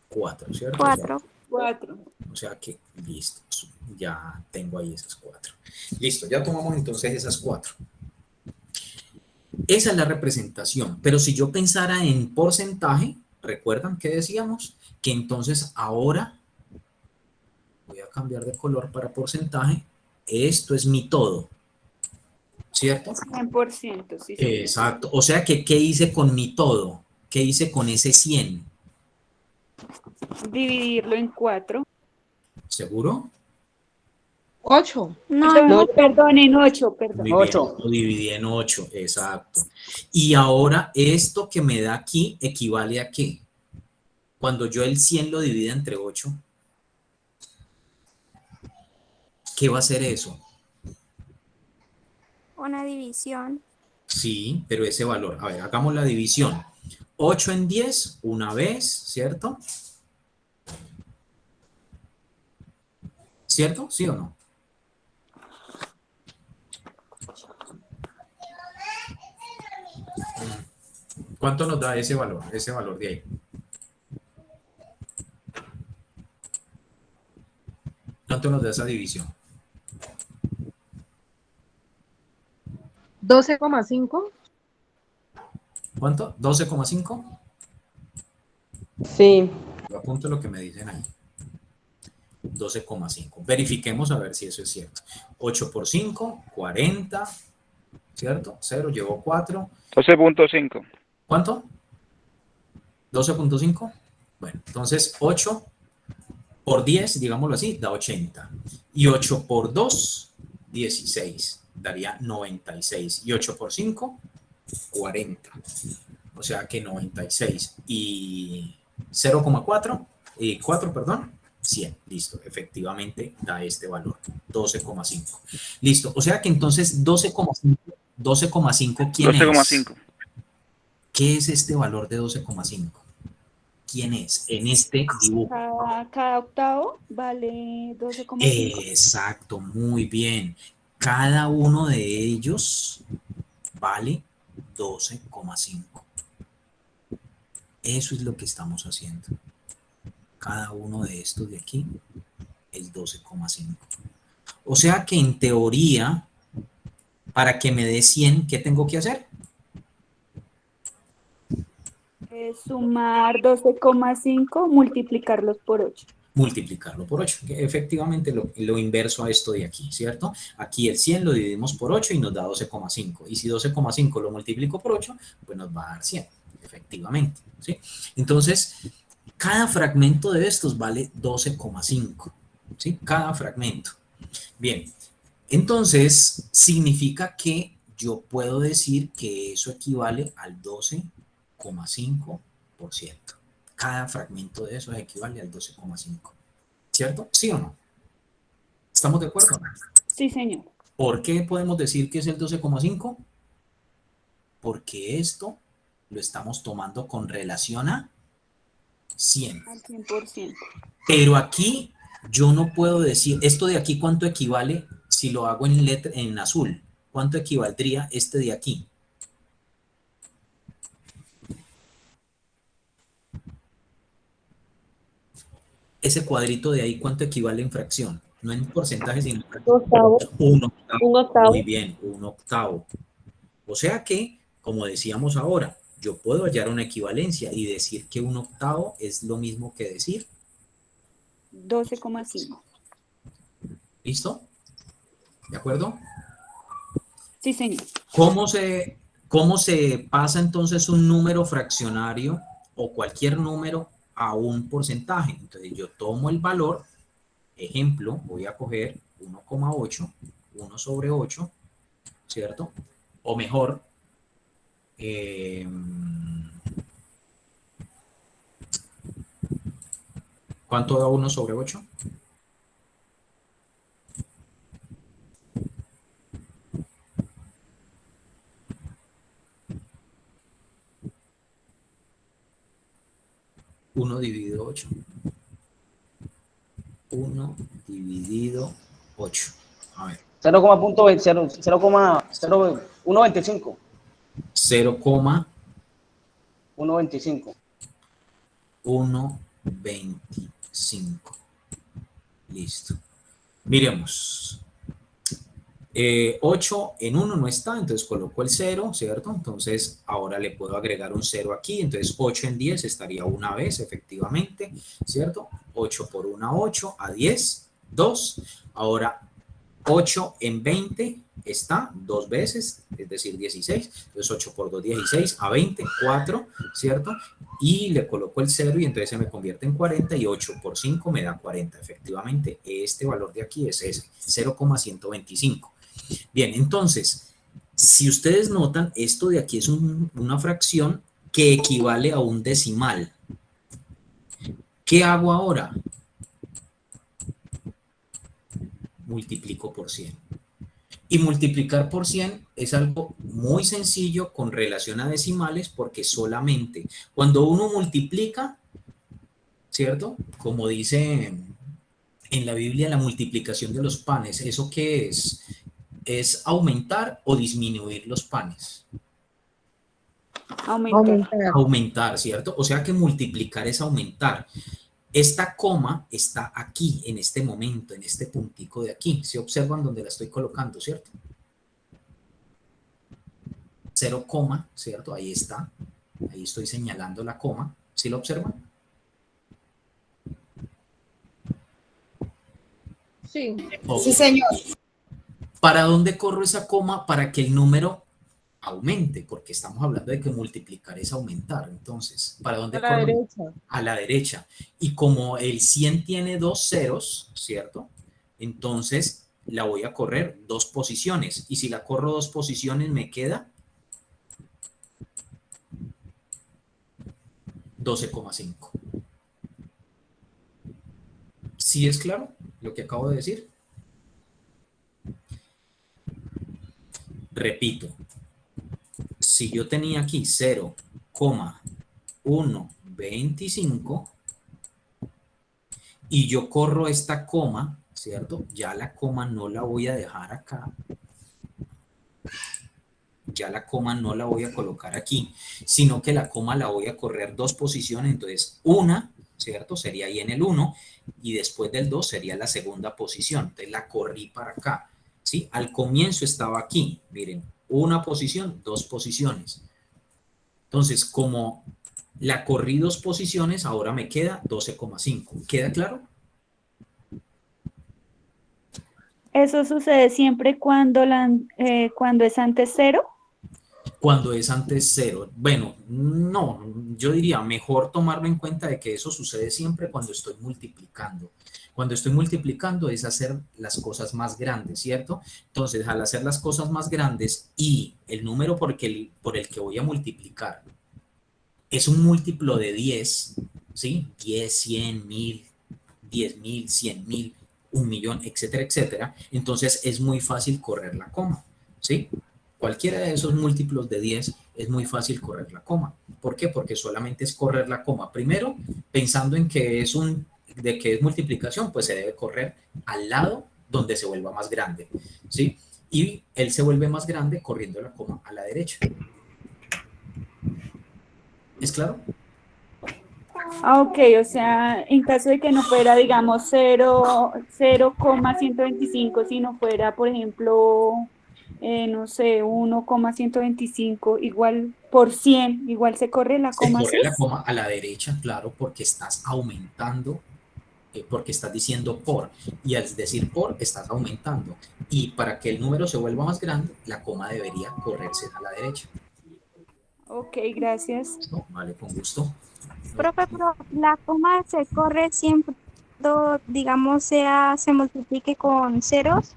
S1: 4, ¿cierto?
S7: 4.
S5: 4.
S1: O sea que, listo, ya tengo ahí esas 4. Listo, ya tomamos entonces esas 4. Esa es la representación, pero si yo pensara en porcentaje, ¿recuerdan que decíamos? Que entonces ahora, voy a cambiar de color para porcentaje, esto es mi todo, ¿cierto?
S5: 100%, sí.
S1: Exacto, o sea que, ¿qué hice con mi todo? ¿Qué hice con ese 100?
S5: Dividirlo en 4.
S1: ¿Seguro?
S3: 8.
S7: No,
S5: Perdón, en 8, perdón.
S1: Muy bien,
S4: 8.
S1: lo dividí en 8, exacto. Y ahora esto que me da aquí equivale a ¿qué? Cuando yo el 100 lo divida entre 8, ¿qué va a ser eso?
S7: una división.
S1: Sí, pero ese valor, a ver, hagamos la división. 8 en 10, una vez, ¿cierto? ¿Cierto? ¿Sí o no? ¿Cuánto nos da ese valor de ahí? ¿Cuánto nos da esa división?
S3: 12,5.
S1: ¿Cuánto? ¿12,5?
S3: Sí.
S1: Yo apunto lo que me dicen ahí. 12,5. Verifiquemos a ver si eso es cierto. 8 por 5, 40, ¿cierto? 0, llevo 4.
S9: 12.5.
S1: ¿Cuánto? 12.5. Bueno, entonces 8 por 10, digámoslo así, da 80. Y 8 por 2, 16. Daría 96. Y 8 por 5, 40. O sea que 96. Y 0,4, 4, perdón, 100. Listo, efectivamente da este valor, 12,5. Listo, o sea que entonces 12,5, ¿quién es?
S9: 12,5.
S1: ¿Qué es este valor de 12,5? ¿Quién es en este dibujo?
S5: Cada octavo vale 12,5.
S1: Exacto, muy bien. Cada uno de ellos vale 12,5. Eso es lo que estamos haciendo. Cada uno de estos de aquí es 12,5. O sea que en teoría, para que me dé 100, ¿qué tengo que hacer?
S5: Sumar 12,5, multiplicarlos por 8.
S1: Multiplicarlo por 8, que efectivamente lo inverso a esto de aquí, ¿cierto? Aquí el 100 lo dividimos por 8 y nos da 12,5. Y si 12,5 lo multiplico por 8, pues nos va a dar 100, efectivamente, ¿sí? Entonces, cada fragmento de estos vale 12,5, ¿sí? Cada fragmento. Bien, entonces significa que yo puedo decir que eso equivale al 12,5%. Cada fragmento de eso equivale al 12,5. ¿Cierto? ¿Sí o no? ¿Estamos de acuerdo?
S5: Sí, señor.
S1: ¿Por qué podemos decir que es el 12,5? Porque esto lo estamos tomando con relación a 100.
S5: Al 100%.
S1: Pero aquí yo no puedo decir, esto de aquí, ¿cuánto equivale si lo hago en azul? ¿Cuánto equivaldría este de aquí? Ese cuadrito de ahí, ¿cuánto equivale en fracción? No en porcentaje, sino en fracción. Un octavo. Muy bien, un octavo. O sea que, como decíamos ahora, yo puedo hallar una equivalencia y decir que un octavo es lo mismo que decir
S5: 12,5.
S1: ¿Listo? ¿De acuerdo?
S5: Sí, señor.
S1: ¿Cómo se pasa entonces un número fraccionario o cualquier número a un porcentaje? Entonces yo tomo el valor, ejemplo, voy a coger 1,8, 1 sobre 8, ¿cierto? O mejor, ¿cuánto da 1 sobre 8? Uno dividido 8. 1 dividido 8. A ver.
S4: 0,125.
S1: 0,125.
S4: 125.
S1: Listo. Miremos. 8 en 1 no está, entonces coloco el 0, ¿cierto? Entonces ahora le puedo agregar un 0 aquí, entonces 8 en 10 estaría una vez, efectivamente, ¿cierto? 8 por 1, 8, a 10, 2. Ahora 8 en 20 está dos veces, es decir, 16. Entonces 8 por 2, 16, a 20, 4, ¿cierto? Y le coloco el 0 y entonces se me convierte en 40 y 8 por 5 me da 40. Efectivamente, este valor de aquí es ese, 0,125. Bien, entonces, si ustedes notan, esto de aquí es una fracción que equivale a un decimal. ¿Qué hago ahora? Multiplico por 100. Y multiplicar por 100 es algo muy sencillo con relación a decimales porque solamente cuando uno multiplica, ¿cierto? Como dice en la Biblia, la multiplicación de los panes, ¿eso qué es? ¿Es aumentar o disminuir los panes? Aumentar, ¿cierto? O sea que multiplicar es aumentar. Esta coma está aquí, en este momento, en este puntico de aquí. ¿Se observan donde la estoy colocando, cierto? 0, ¿cierto? Ahí está. Ahí estoy señalando la coma. ¿Sí lo observan?
S3: Sí.
S1: Okay.
S8: Sí, señor.
S1: ¿Para dónde corro esa coma? Para que el número aumente, porque estamos hablando de que multiplicar es aumentar. Entonces, ¿para dónde corro?
S3: A la derecha.
S1: A la derecha. Y como el 100 tiene dos ceros, ¿cierto? Entonces la voy a correr dos posiciones. Y si la corro dos posiciones, me queda 12,5. ¿Sí es claro lo que acabo de decir? Repito. Si yo tenía aquí 0,125 0,125 y yo corro esta coma, ¿cierto? Ya la coma no la voy a dejar acá. Ya la coma no la voy a colocar aquí, sino que la coma la voy a correr 2 posiciones, entonces una, ¿cierto? Sería ahí en el 1 y después del 2 sería la segunda posición, entonces la corrí para acá, ¿sí? Al comienzo estaba aquí, miren, una posición, 2 posiciones. Entonces, como la corrí 2 posiciones, ahora me queda 12,5. ¿Queda claro?
S5: Eso sucede siempre cuando, cuando es antes cero.
S1: Cuando es antes 0. Bueno, no, yo diría mejor tomarlo en cuenta de que eso sucede siempre cuando estoy multiplicando. Cuando estoy multiplicando es hacer las cosas más grandes, ¿cierto? Entonces, al hacer las cosas más grandes y el número por el que voy a multiplicar es un múltiplo de 10, ¿sí? 10, 100, 1000, 10.000, 100.000, 1.000.000, etcétera, etcétera. Entonces, es muy fácil correr la coma, ¿sí? Cualquiera de esos múltiplos de 10 es muy fácil correr la coma. ¿Por qué? Porque solamente es correr la coma. Primero, pensando en que es multiplicación, pues se debe correr al lado donde se vuelva más grande, ¿sí? Y él se vuelve más grande corriendo la coma a la derecha. ¿Es claro?
S5: Ah, ok, o sea, en caso de que no fuera, digamos, 0,125, si no fuera, por ejemplo, no sé, 1,125, igual por 100, igual se corre la
S1: Se
S5: coma
S1: corre
S5: así.
S1: la coma a la derecha, claro, porque estás aumentando, porque estás diciendo por, y al decir por, estás aumentando. Y para que el número se vuelva más grande, la coma debería correrse a la derecha.
S5: Ok, gracias.
S1: ¿No? Vale, con gusto.
S7: Profe, pero la coma se corre siempre, digamos, se multiplique con ceros.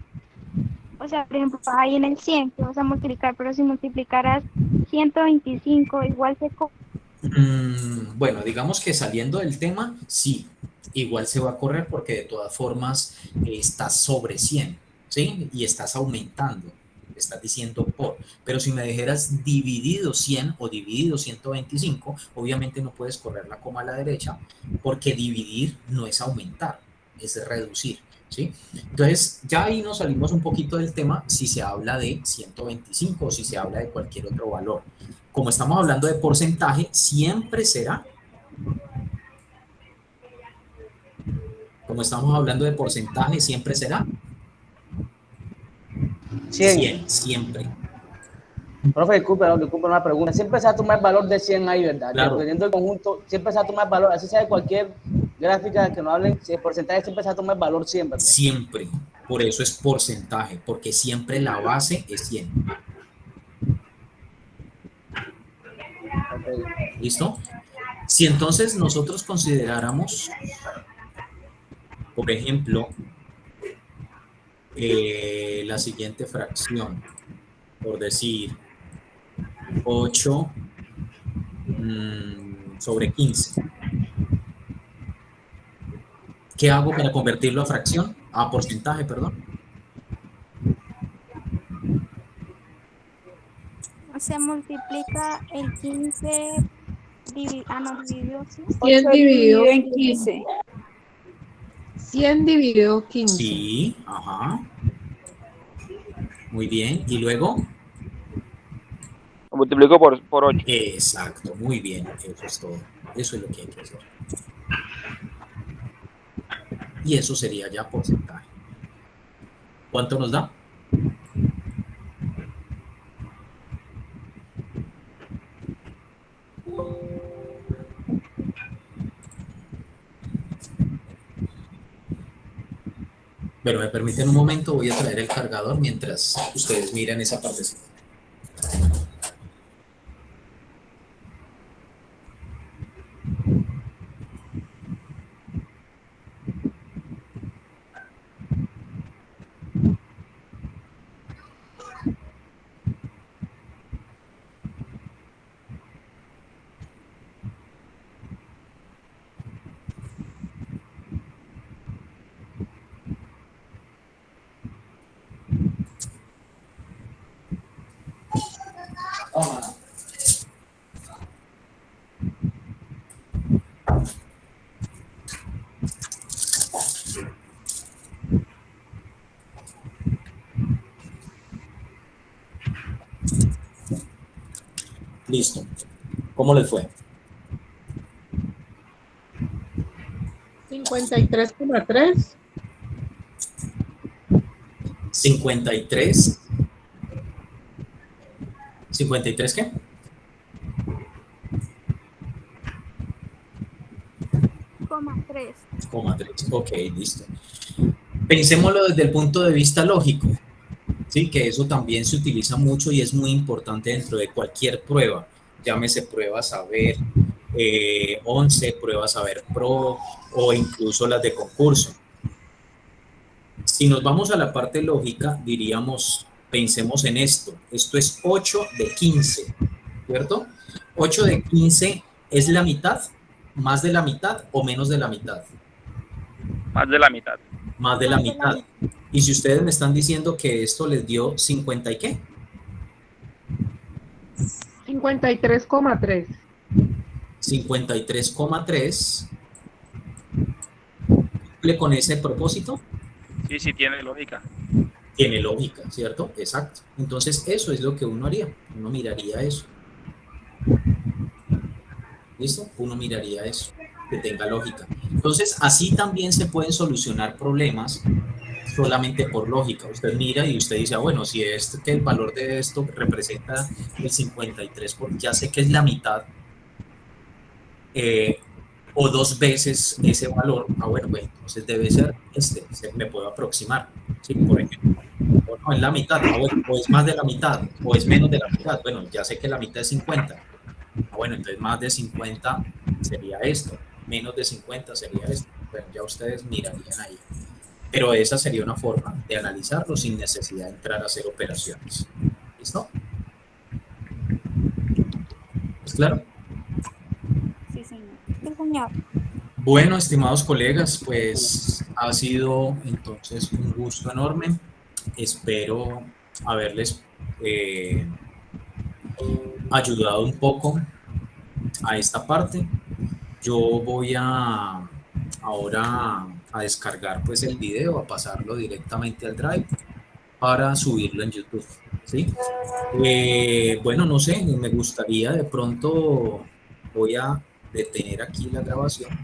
S7: O sea, por ejemplo, ahí en el 100 que vas a multiplicar, pero si multiplicaras 125, igual se corre.
S1: Bueno, digamos que saliendo del tema, sí, igual se va a correr porque de todas formas estás sobre 100, ¿sí? Y estás aumentando, estás diciendo por. Pero si me dijeras dividido 100 o dividido 125, obviamente no puedes correr la coma a la derecha porque dividir no es aumentar, es reducir, ¿sí? Entonces, ya ahí nos salimos un poquito del tema si se habla de 125 o si se habla de cualquier otro valor. Como estamos hablando de porcentaje, siempre será, como estamos hablando de porcentaje, siempre será
S4: 100.
S1: 100, siempre.
S4: Profe, disculpe una pregunta. Siempre se va a tomar el valor de 100 ahí, ¿verdad?
S1: Claro.
S4: Dependiendo del conjunto, siempre se va a tomar el valor. Así sea de cualquier gráfica que no hablen, si el porcentaje siempre se va a tomar el valor 100, ¿verdad?
S1: Siempre. Por eso es porcentaje, porque siempre la base es 100.
S4: Okay.
S1: ¿Listo? Si entonces nosotros consideráramos, por ejemplo, la siguiente fracción, por decir 8 sobre 15. ¿Qué hago para convertirlo a fracción? A porcentaje, perdón.
S7: Se multiplica el 15, dividido, ¿sí?
S3: 100 dividido
S5: en
S3: 15.
S5: 15.
S3: 100 dividido 15.
S1: Sí, ajá. Muy bien. ¿Y luego?
S6: Lo multiplico por 8.
S1: Exacto, muy bien. Eso es todo. Eso es lo que hay que hacer. Y eso sería ya porcentaje. ¿Cuánto nos da? Bueno, me permiten un momento, voy a traer el cargador mientras ustedes miran esa partecita. Listo. ¿Cómo les fue?
S3: 53,3.
S1: 53. ¿53 qué?
S7: Coma 3.
S1: Coma 3. Ok, listo. Pensémoslo desde el punto de vista lógico, ¿sí? Que eso también se utiliza mucho y es muy importante dentro de cualquier prueba. Llámese prueba saber 11, prueba saber pro o incluso las de concurso. Si nos vamos a la parte lógica, diríamos, pensemos en esto. Esto es 8 de 15, ¿cierto? 8 de 15 es la mitad, más de la mitad o menos de la mitad.
S9: Más de la mitad.
S1: Más de la mitad. Y si ustedes me están diciendo que esto les dio 50 y qué?
S3: 53,3.
S1: 53,3. ¿Cumple con ese propósito?
S9: Sí, sí, tiene lógica.
S1: Tiene lógica, ¿cierto? Exacto. Entonces eso es lo que uno haría. Uno miraría eso. ¿Listo? Uno miraría eso, que tenga lógica. Entonces así también se pueden solucionar problemas solamente por lógica. Usted mira y usted dice, bueno, si es que el valor de esto representa el 53, porque ya sé que es la mitad, o 2 veces ese valor, bueno, pues entonces debe ser me puedo aproximar, ¿sí? Por ejemplo, o no, es la mitad, bueno, o es más de la mitad, o es menos de la mitad, bueno, ya sé que la mitad es 50, bueno, entonces más de 50 sería esto, menos de 50 sería esto, bueno, ya ustedes mirarían ahí. Pero esa sería una forma de analizarlo sin necesidad de entrar a hacer operaciones. ¿Listo? ¿Es claro?
S5: Sí, señor.
S7: Sí, señor.
S1: Bueno, estimados colegas, pues ha sido entonces un gusto enorme. Espero haberles ayudado un poco a esta parte. Yo voy ahora a descargar pues el video, a pasarlo directamente al Drive para subirlo en YouTube, ¿sí? Bueno, no sé, me gustaría de pronto, voy a detener aquí la grabación